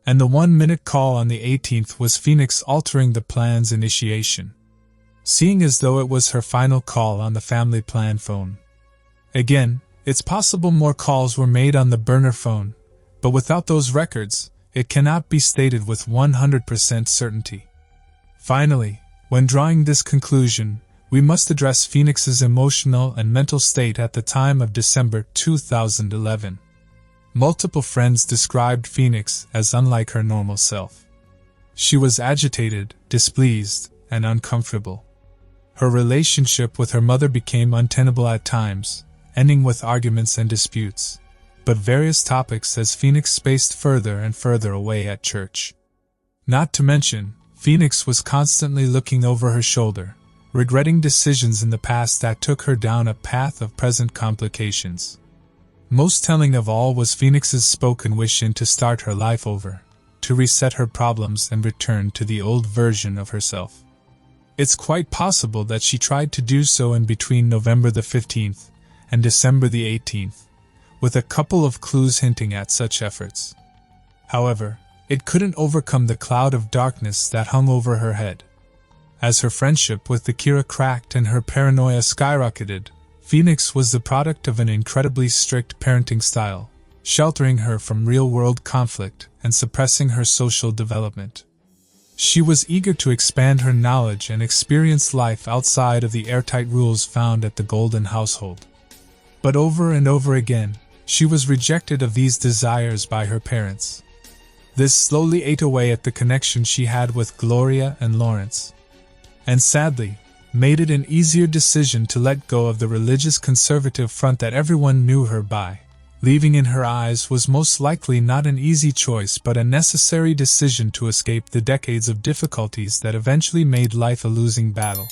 and the 1-minute call on the 18th was Phoenix altering the plan's initiation, seeing as though it was her final call on the family plan phone. Again, it's possible more calls were made on the burner phone, but without those records, it cannot be stated with 100% certainty. Finally, when drawing this conclusion, we must address Phoenix's emotional and mental state at the time of December 2011. Multiple friends described Phoenix as unlike her normal self. She was agitated, displeased, and uncomfortable. Her relationship with her mother became untenable at times, ending with arguments and disputes, but various topics as Phoenix spaced further and further away at church. Not to mention, Phoenix was constantly looking over her shoulder, regretting decisions in the past that took her down a path of present complications. Most telling of all was Phoenix's spoken wish to start her life over, to reset her problems and return to the old version of herself. It's quite possible that she tried to do so in between November the 15th and December the 18th, with a couple of clues hinting at such efforts. However, it couldn't overcome the cloud of darkness that hung over her head. As her friendship with Akira cracked and her paranoia skyrocketed, Phoenix was the product of an incredibly strict parenting style, sheltering her from real-world conflict and suppressing her social development. She was eager to expand her knowledge and experience life outside of the airtight rules found at the Golden household. But over and over again, she was rejected of these desires by her parents. This slowly ate away at the connection she had with Gloria and Lawrence, and sadly, made it an easier decision to let go of the religious conservative front that everyone knew her by. Leaving in her eyes was most likely not an easy choice but a necessary decision to escape the decades of difficulties that eventually made life a losing battle.